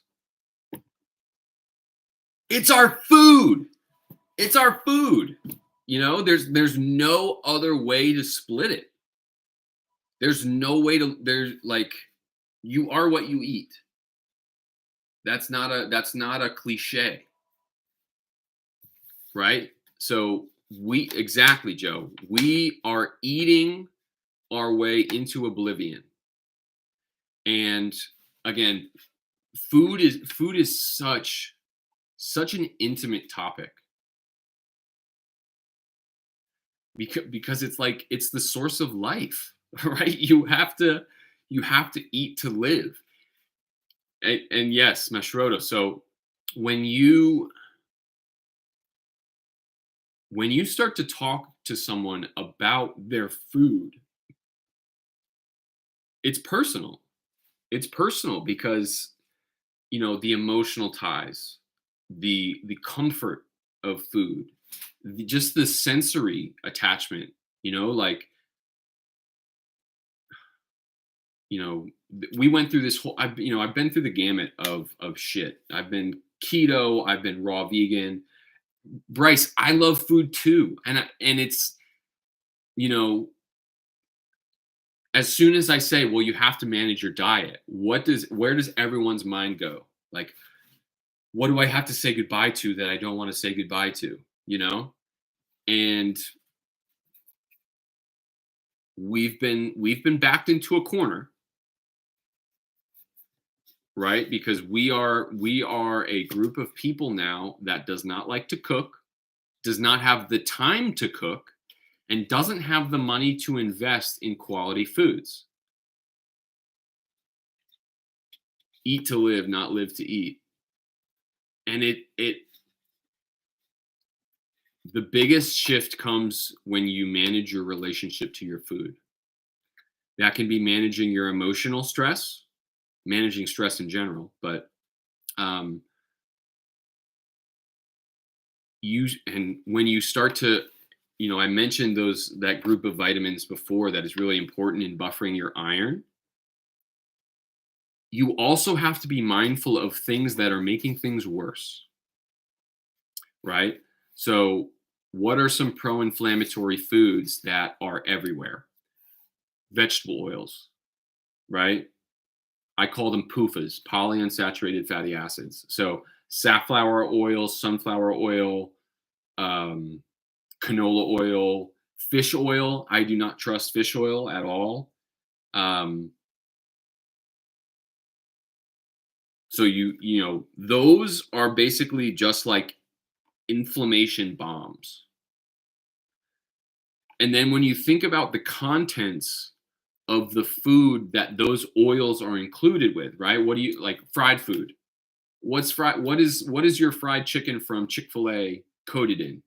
It's our food. It's our food. There's no other way to split it. There's no way to there's like you are what you eat. That's not a cliche, right? So we exactly, Joe. We are eating our way into oblivion. And again, food is such an intimate topic because it's the source of life, right? You have to eat to live. And yes, Mashrodo. So when you when you start to talk to someone about their food, it's personal. It's personal because the emotional ties, the comfort of food, just the sensory attachment. Like we went through this whole. I've been through the gamut of shit. I've been keto. I've been raw vegan. Bryce, I love food too, and it's you know as soon as I say, well, you have to manage your diet, where does everyone's mind go? Like, what do I have to say goodbye to that I don't want to say goodbye to? You know, and we've been backed into a corner, right? Because we are a group of people now that does not like to cook, does not have the time to cook, and doesn't have the money to invest in quality foods. Eat to live, not live to eat. And the biggest shift comes when you manage your relationship to your food. That can be managing your emotional stress, managing stress in general, but um, when you start to, I mentioned that group of vitamins before that is really important in buffering your iron. You also have to be mindful of things that are making things worse, right? So, what are some pro-inflammatory foods that are everywhere? Vegetable oils, right? I call them PUFAs, polyunsaturated fatty acids. So, safflower oil, sunflower oil, um, canola oil, fish oil. I do not trust fish oil at all. So those are basically just like inflammation bombs. And then when you think about the contents of the food that those oils are included with, right? What do you like? Fried food. What's fried? What is your fried chicken from Chick-fil-A coated in?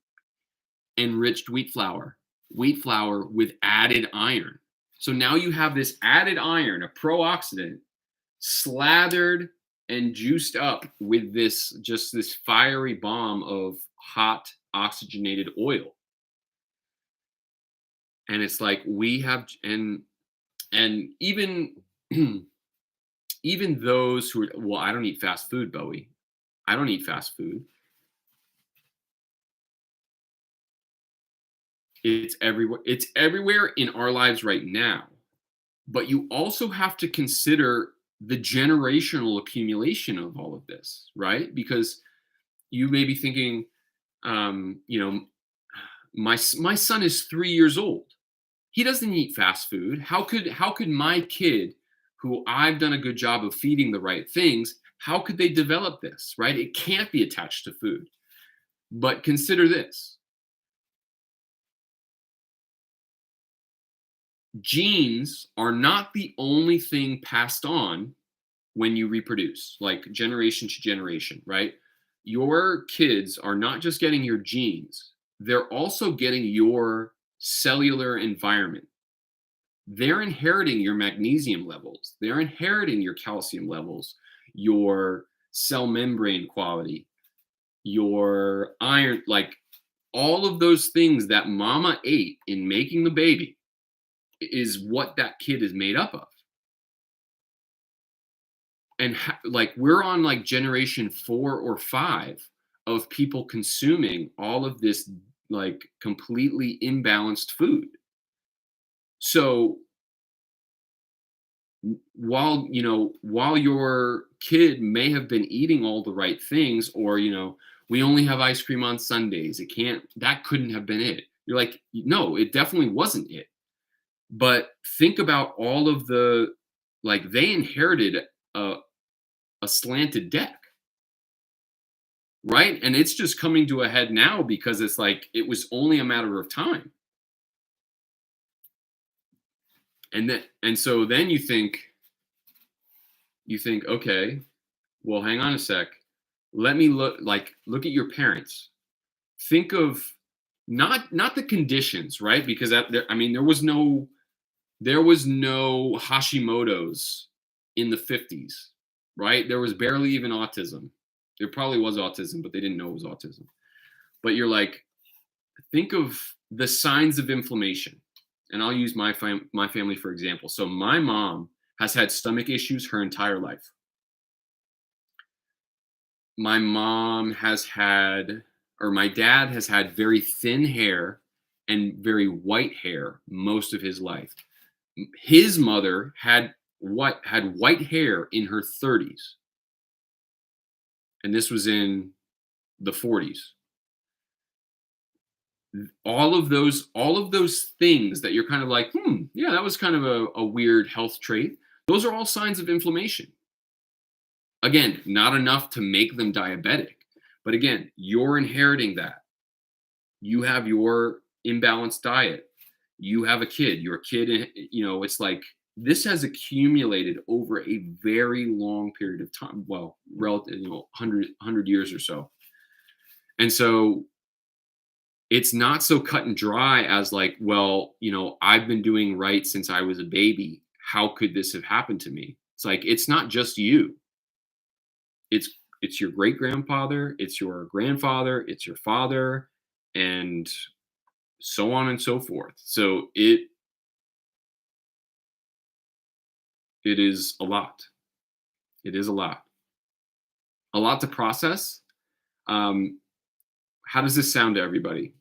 Enriched wheat flour with added iron. So now you have this added iron, a pro-oxidant, slathered and juiced up with this fiery bomb of hot oxygenated oil. And it's like we have and even even those who are, well, I don't eat fast food, Bowie. I don't eat fast food. It's everywhere. It's everywhere in our lives right now. But you also have to consider the generational accumulation of all of this, right? Because you may be thinking, you know, my son is 3 years old. He doesn't eat fast food. How could my kid, who I've done a good job of feeding the right things, how could they develop this, right? It can't be attached to food. But consider this: genes are not the only thing passed on when you reproduce, like generation to generation, right? Your kids are not just getting your genes, they're also getting your cellular environment. They're inheriting your magnesium levels, they're inheriting your calcium levels, your cell membrane quality, your iron, like all of those things that mama ate in making the baby is what that kid is made up of. And like we're on like generation 4 or 5 of people consuming all of this like completely imbalanced food. So while your kid may have been eating all the right things, or we only have ice cream on Sundays, that couldn't have been it. You're like, no, it definitely wasn't it. But think about all of the, like, they inherited a slanted deck, right? And it's just coming to a head now because it's like it was only a matter of time. And so then you think, okay, well, hang on a sec. Let me look at your parents. Think of not the conditions, right? Because there was no Hashimoto's in the 50s, right? There was barely even autism. There probably was autism, but they didn't know it was autism. But you're like, think of the signs of inflammation. And I'll use my family for example. So my mom has had stomach issues her entire life. My dad has had very thin hair and very white hair most of his life. His mother had white hair in her 30s. And this was in the 40s. All of those things that you're kind of like, yeah, that was kind of a weird health trait. Those are all signs of inflammation. Again, not enough to make them diabetic, but again, you're inheriting that. You have your imbalanced diet. You have a kid. Your kid, it's like this has accumulated over a very long period of time. Well, relative, 100 years or so. And so it's not so cut and dry as like, well, I've been doing right since I was a baby. How could this have happened to me? It's like, it's not just you. It's your great grandfather, it's your grandfather, it's your father, and so on and so forth. So it is a lot. It is a lot. A lot to process. How does this sound to everybody?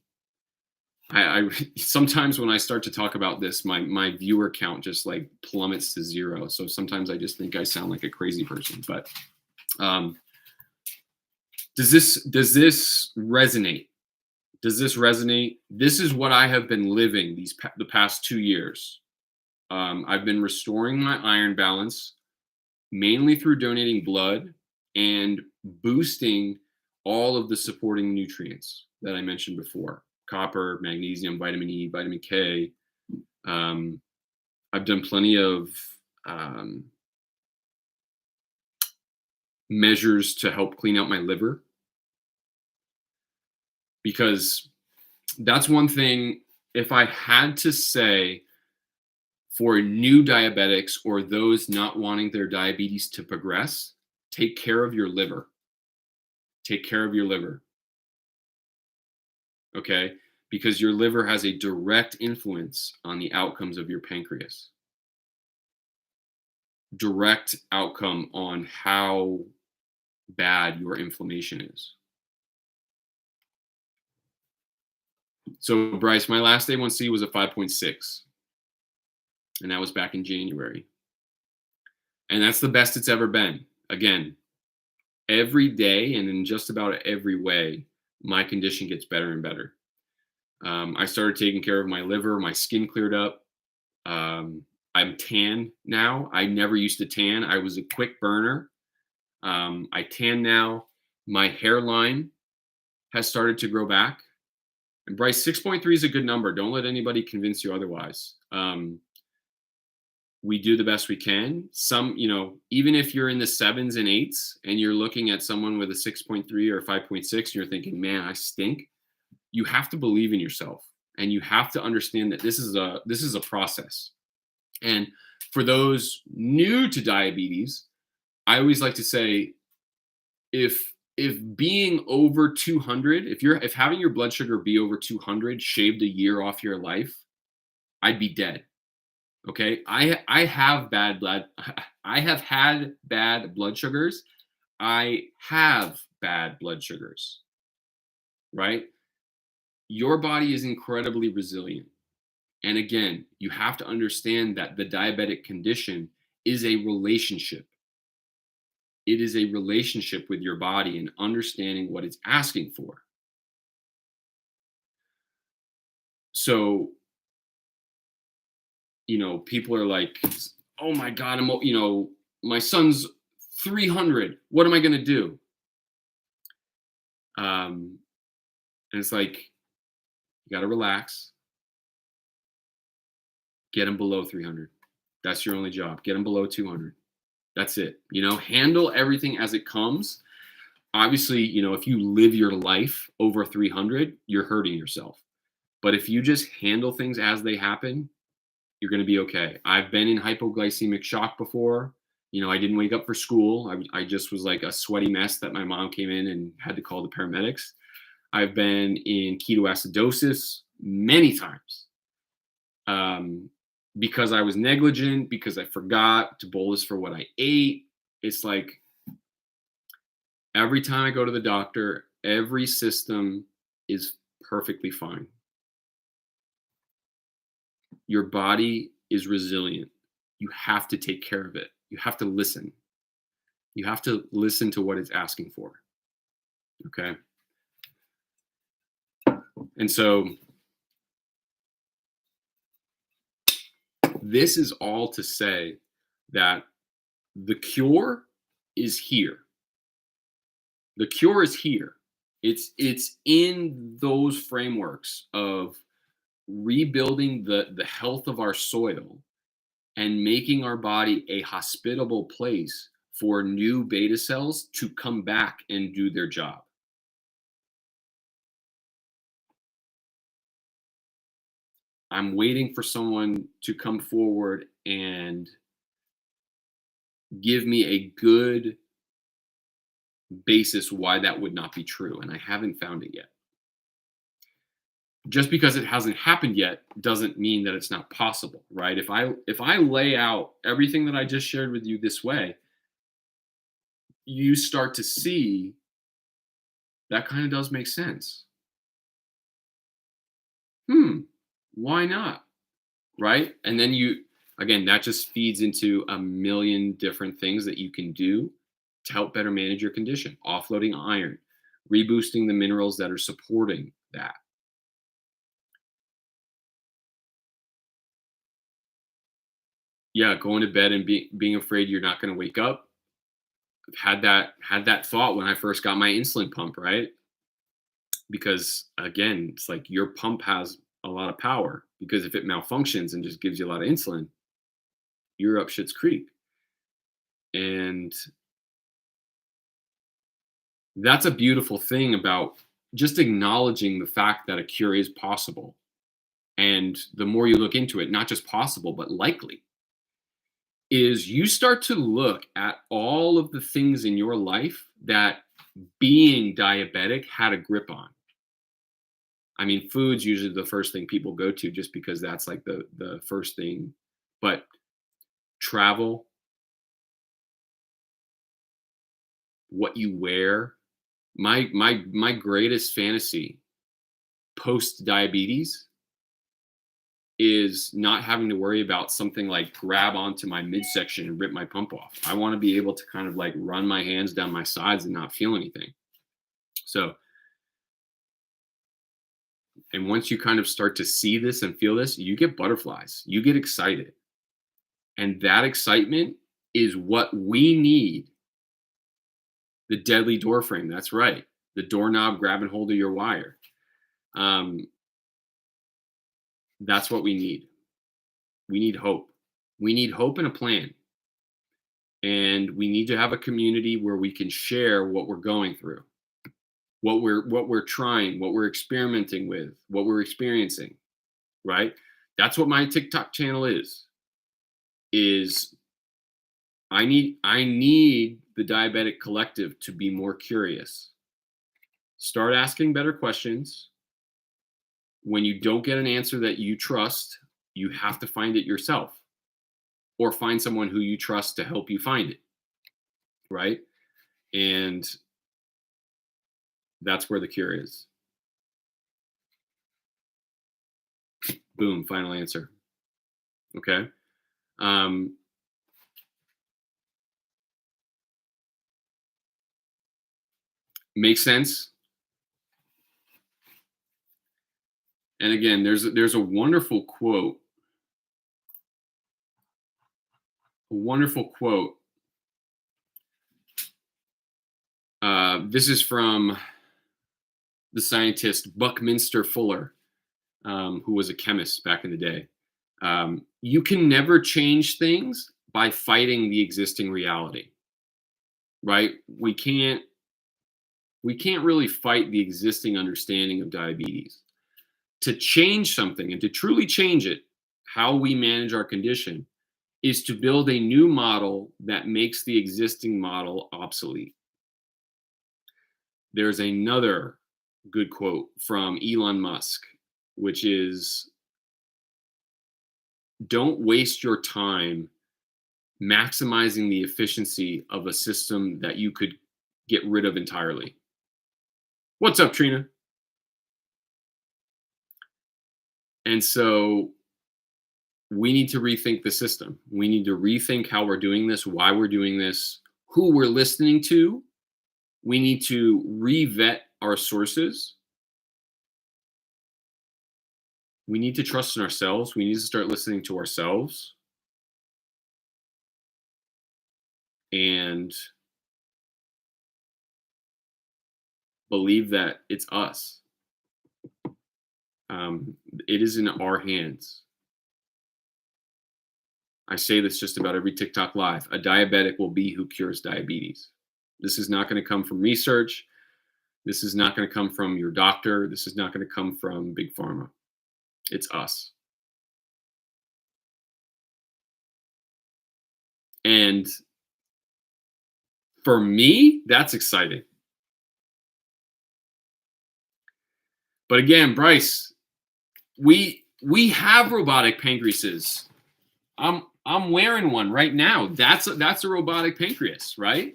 I sometimes when I start to talk about this, my viewer count just like plummets to 0. So sometimes I just think I sound like a crazy person. But does this resonate? Does this resonate? This is what I have been living the past 2 years. I've been restoring my iron balance mainly through donating blood and boosting all of the supporting nutrients that I mentioned before: copper, magnesium, vitamin E, vitamin K. I've done plenty of measures to help clean out my liver, because that's one thing. If I had to say for new diabetics or those not wanting their diabetes to progress, take care of your liver. Take care of your liver. Okay? Because your liver has a direct influence on the outcomes of your pancreas. Direct outcome on how bad your inflammation is. So, Bryce, my last A1C was a 5.6, and that was back in January. And that's the best it's ever been. Again, every day and in just about every way, my condition gets better and better. I started taking care of my liver, my skin cleared up. I'm tan now. I never used to tan. I was a quick burner. I tan now. My hairline has started to grow back. And Bryce, 6.3 is a good number. Don't let anybody convince you otherwise. We do the best we can. Some, even if you're in the 7s and 8s and you're looking at someone with a 6.3 or 5.6, and you're thinking, man, I stink. You have to believe in yourself, and you have to understand that this is a process. And for those new to diabetes, I always like to say, if being over 200, if having your blood sugar be over 200 shaved a year off your life, I'd be dead. Okay, I have had bad blood sugars. I have bad blood sugars, right? Your body is incredibly resilient. And again, you have to understand that the diabetic condition is a relationship. It is a relationship with your body and understanding what it's asking for. So, people are like, oh my God, my son's 300. What am I going to do? And it's like, you got to relax. Get him below 300. That's your only job. Get him below 200. That's it. Handle everything as it comes. Obviously, if you live your life over 300, you're hurting yourself. But if you just handle things as they happen, you're going to be okay. I've been in hypoglycemic shock before. I didn't wake up for school. I just was like a sweaty mess that my mom came in and had to call the paramedics. I've been in ketoacidosis many times because I was negligent, because I forgot to bolus for what I ate. It's like every time I go to the doctor, every system is perfectly fine. Your body is resilient. You have to take care of it. You have to listen. You have to listen to what it's asking for. Okay? And so this is all to say that the cure is here. The cure is here. It's in those frameworks of rebuilding the health of our soil and making our body a hospitable place for new beta cells to come back and do their job. I'm waiting for someone to come forward and give me a good basis why that would not be true, and I haven't found it yet. Just because it hasn't happened yet doesn't mean that it's not possible, right? If I lay out everything that I just shared with you this way, you start to see that kind of does make sense. Why not? Right? And then again, that just feeds into a million different things that you can do to help better manage your condition. Offloading iron, reboosting the minerals that are supporting that. Yeah, going to bed and being afraid you're not going to wake up. I've had that thought when I first got my insulin pump, right? Because again, it's like your pump has a lot of power, because if it malfunctions and just gives you a lot of insulin, you're up shit's creek. And that's a beautiful thing about just acknowledging the fact that a cure is possible and the more you look into it, not just possible, but likely, is you start to look at all of the things in your life that being diabetic had a grip on. I mean, food's usually the first thing people go to just because that's like the first thing. But travel, what you wear, my greatest fantasy post diabetes is not having to worry about something like grab onto my midsection and rip my pump off. I want to be able to kind of like run my hands down my sides and not feel anything. So, and once you kind of start to see this and feel this, you get butterflies, you get excited. And that excitement is what we need. The deadly door frame. That's right. The doorknob grabbing hold of your wire. That's what we need. We need hope. We need hope and a plan. And we need to have a community where we can share what we're going through, what we're trying, what we're experimenting with, what we're experiencing, right? That's what my TikTok channel is I need the diabetic collective to be more curious. Start asking better questions. When you don't get an answer that you trust, you have to find it yourself or find someone who you trust to help you find it, right? And that's where the cure is. Boom, final answer. Okay. Makes sense. And again, there's a wonderful quote. A wonderful quote. This is from the scientist Buckminster Fuller, who was a chemist back in the day. You can never change things by fighting the existing reality, right? We can't really fight the existing understanding of diabetes. To change something and to truly change it, how we manage our condition is to build a new model that makes the existing model obsolete. There's another good quote from Elon Musk, which is, don't waste your time maximizing the efficiency of a system that you could get rid of entirely. What's up, Trina? And so we need to rethink the system. We need to rethink how we're doing this, why we're doing this, who we're listening to. We need to re-vet our sources. We need to trust in ourselves. We need to start listening to ourselves. And believe that it's us. It is in our hands. I say this just about every TikTok live. A diabetic will be who cures diabetes. This is not going to come from research. This is not going to come from your doctor. This is not going to come from Big Pharma. It's us. And for me, that's exciting. But again, Bryce, we have robotic pancreases. I'm wearing one right now. That's a robotic pancreas, right?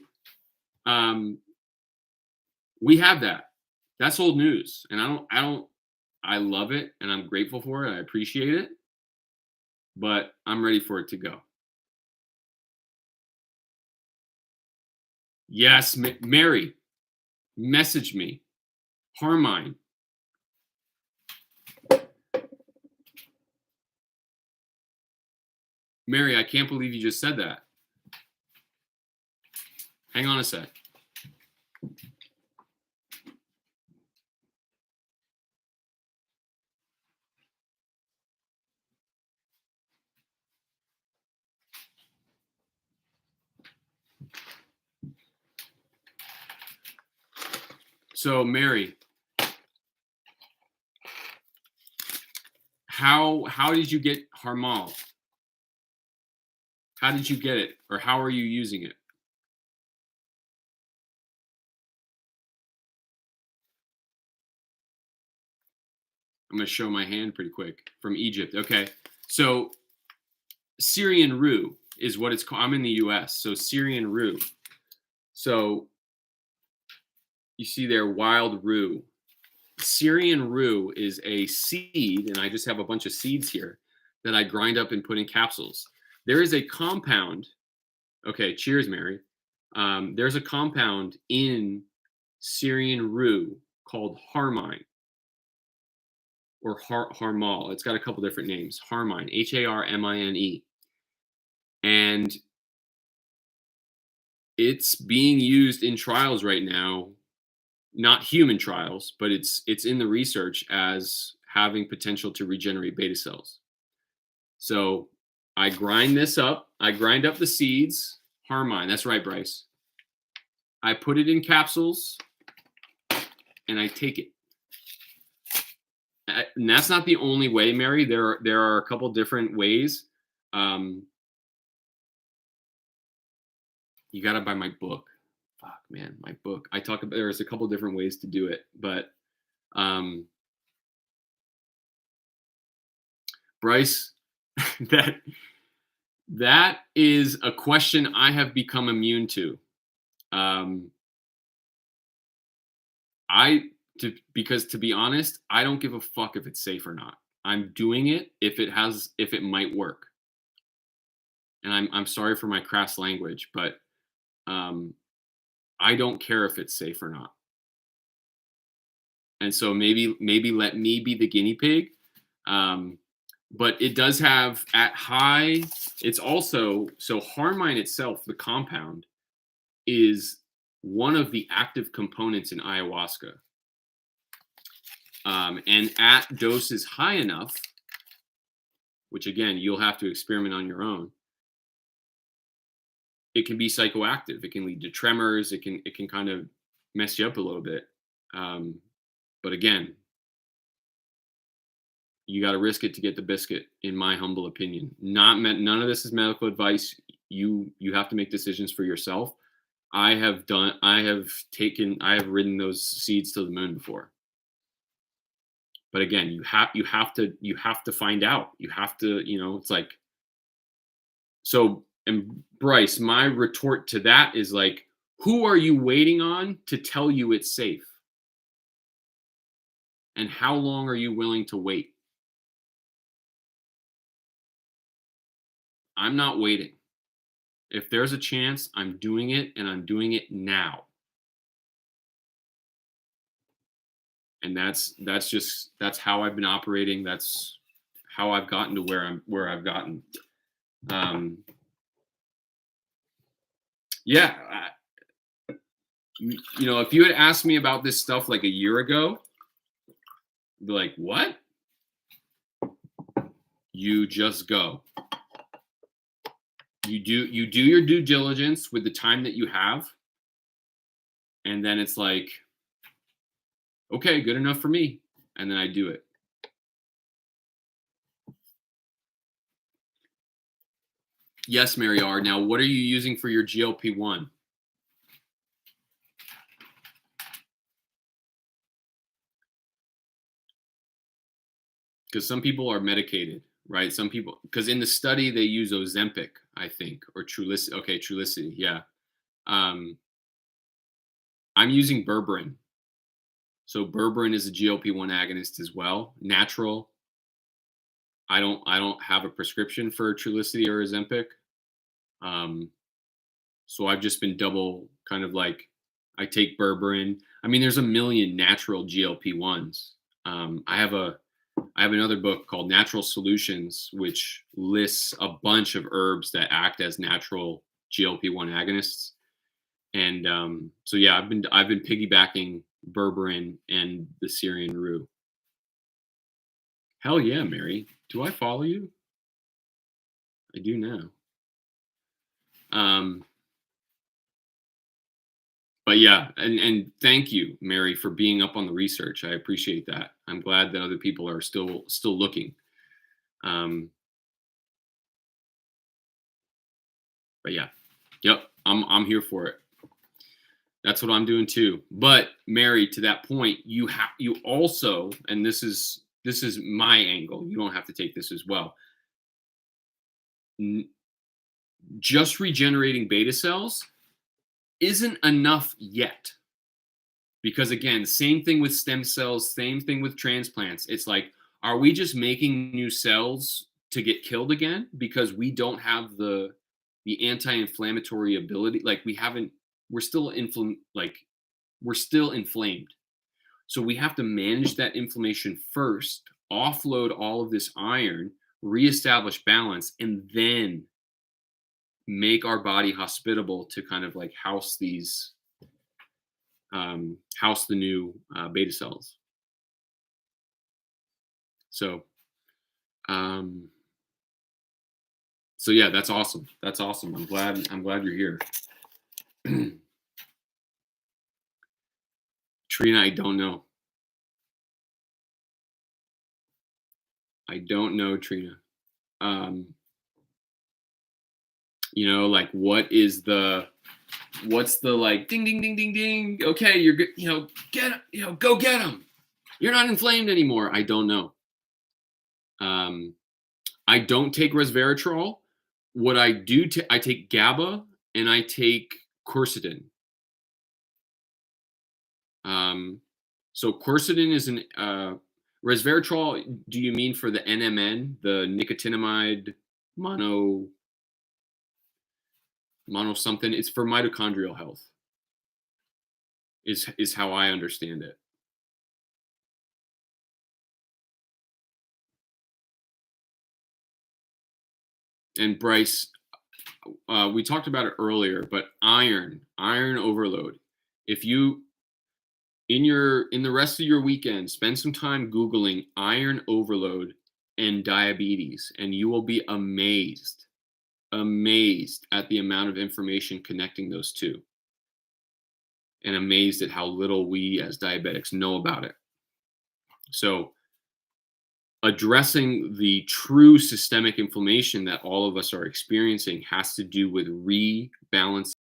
We have that. That's old news, and I love it, and I'm grateful for it. I appreciate it, but I'm ready for it to go. Yes, Mary, message me. Harmine. Mary, I can't believe you just said that. Hang on a sec. So, Mary, how did you get Harmal? How did you get it, or how are you using it? I'm going to show my hand pretty quick. From Egypt. Okay. So Syrian rue is what it's called. I'm in the US. So Syrian rue. So you see there, wild rue. Syrian rue is a seed, and I just have a bunch of seeds here that I grind up and put in capsules. There is a compound. Okay, cheers, Mary. There's a compound in Syrian rue called harmine or harmal. It's got a couple different names. Harmine, Harmine, and it's being used in trials right now. Not human trials, but it's in the research as having potential to regenerate beta cells. So I grind this up. I grind up the seeds. Harmine. That's right, Bryce. I put it in capsules and I take it. And that's not the only way, Mary. There are a couple different ways. You got to buy my book. Fuck, man, my book. I talk about, there's a couple different ways to do it, but Bryce, that is a question I have become immune to. Because to be honest, I don't give a fuck if it's safe or not. I'm doing it if it might work. And I'm sorry for my crass language, but I don't care if it's safe or not. And so maybe let me be the guinea pig. But it does have at high, it's also, so harmine itself, the compound, is one of the active components in ayahuasca. And at doses high enough, which again, you'll have to experiment on your own, it can be psychoactive. It can lead to tremors. It can kind of mess you up a little bit. But again, you got to risk it to get the biscuit, in my humble opinion. None of this is medical advice. You have to make decisions for yourself. I have ridden those seeds to the moon before. But again, you have to find out. You have to, it's like, so. And Bryce, my retort to that is like, who are you waiting on to tell you it's safe? And how long are you willing to wait? I'm not waiting. If there's a chance, I'm doing it, and I'm doing it now. And that's how I've been operating. That's how I've gotten to where I've gotten. Yeah, if you had asked me about this stuff like a year ago, I'd be like, what? You just go. You do your due diligence with the time that you have, and then it's like, okay, good enough for me, and then I do it. Yes, Mary R. Now, what are you using for your GLP-1? Because some people are medicated, right? Some people, because in the study they use Ozempic, I think, or Trulicity. Okay, Trulicity, yeah. I'm using berberine. So berberine is a GLP-1 agonist as well, natural. I don't have a prescription for Trulicity or Ozempic. So I've just been double kind of like, I take berberine. I mean, there's a million natural GLP-1s. I have another book called Natural Solutions, which lists a bunch of herbs that act as natural GLP-1 agonists. And so yeah, I've been piggybacking berberine and the Syrian rue. Hell yeah, Mary. Do I follow you? I do now. But yeah, and thank you, Mary, for being up on the research. I appreciate that. I'm glad that other people are still looking. Um, but yeah, yep, I'm here for it. That's what I'm doing too. But Mary, to that point, you also, and this is my angle. You don't have to take this as well. N- just regenerating beta cells isn't enough yet. Because again, same thing with stem cells, same thing with transplants. It's like, are we just making new cells to get killed again because we don't have the anti-inflammatory ability? Like we haven't, we're still we're still inflamed. So we have to manage that inflammation first, offload all of this iron, reestablish balance, and then make our body hospitable to kind of like house the new beta cells. So, um, so yeah, that's awesome. That's awesome. I'm glad you're here. Trina, I don't know. I don't know, Trina. Um, like what's the like ding ding ding ding ding? Okay, you're good. Go get them. You're not inflamed anymore. I don't know. Um, I don't take resveratrol. What I do, I take GABA and I take quercetin. So quercetin is an resveratrol. Do you mean for the NMN, the nicotinamide mono mono something? It's for mitochondrial health. Is how I understand it. And Bryce, we talked about it earlier, but iron overload. If you in the rest of your weekend, spend some time Googling iron overload and diabetes, and you will be amazed at the amount of information connecting those two, and amazed at how little we as diabetics know about it. So, addressing the true systemic inflammation that all of us are experiencing has to do with rebalancing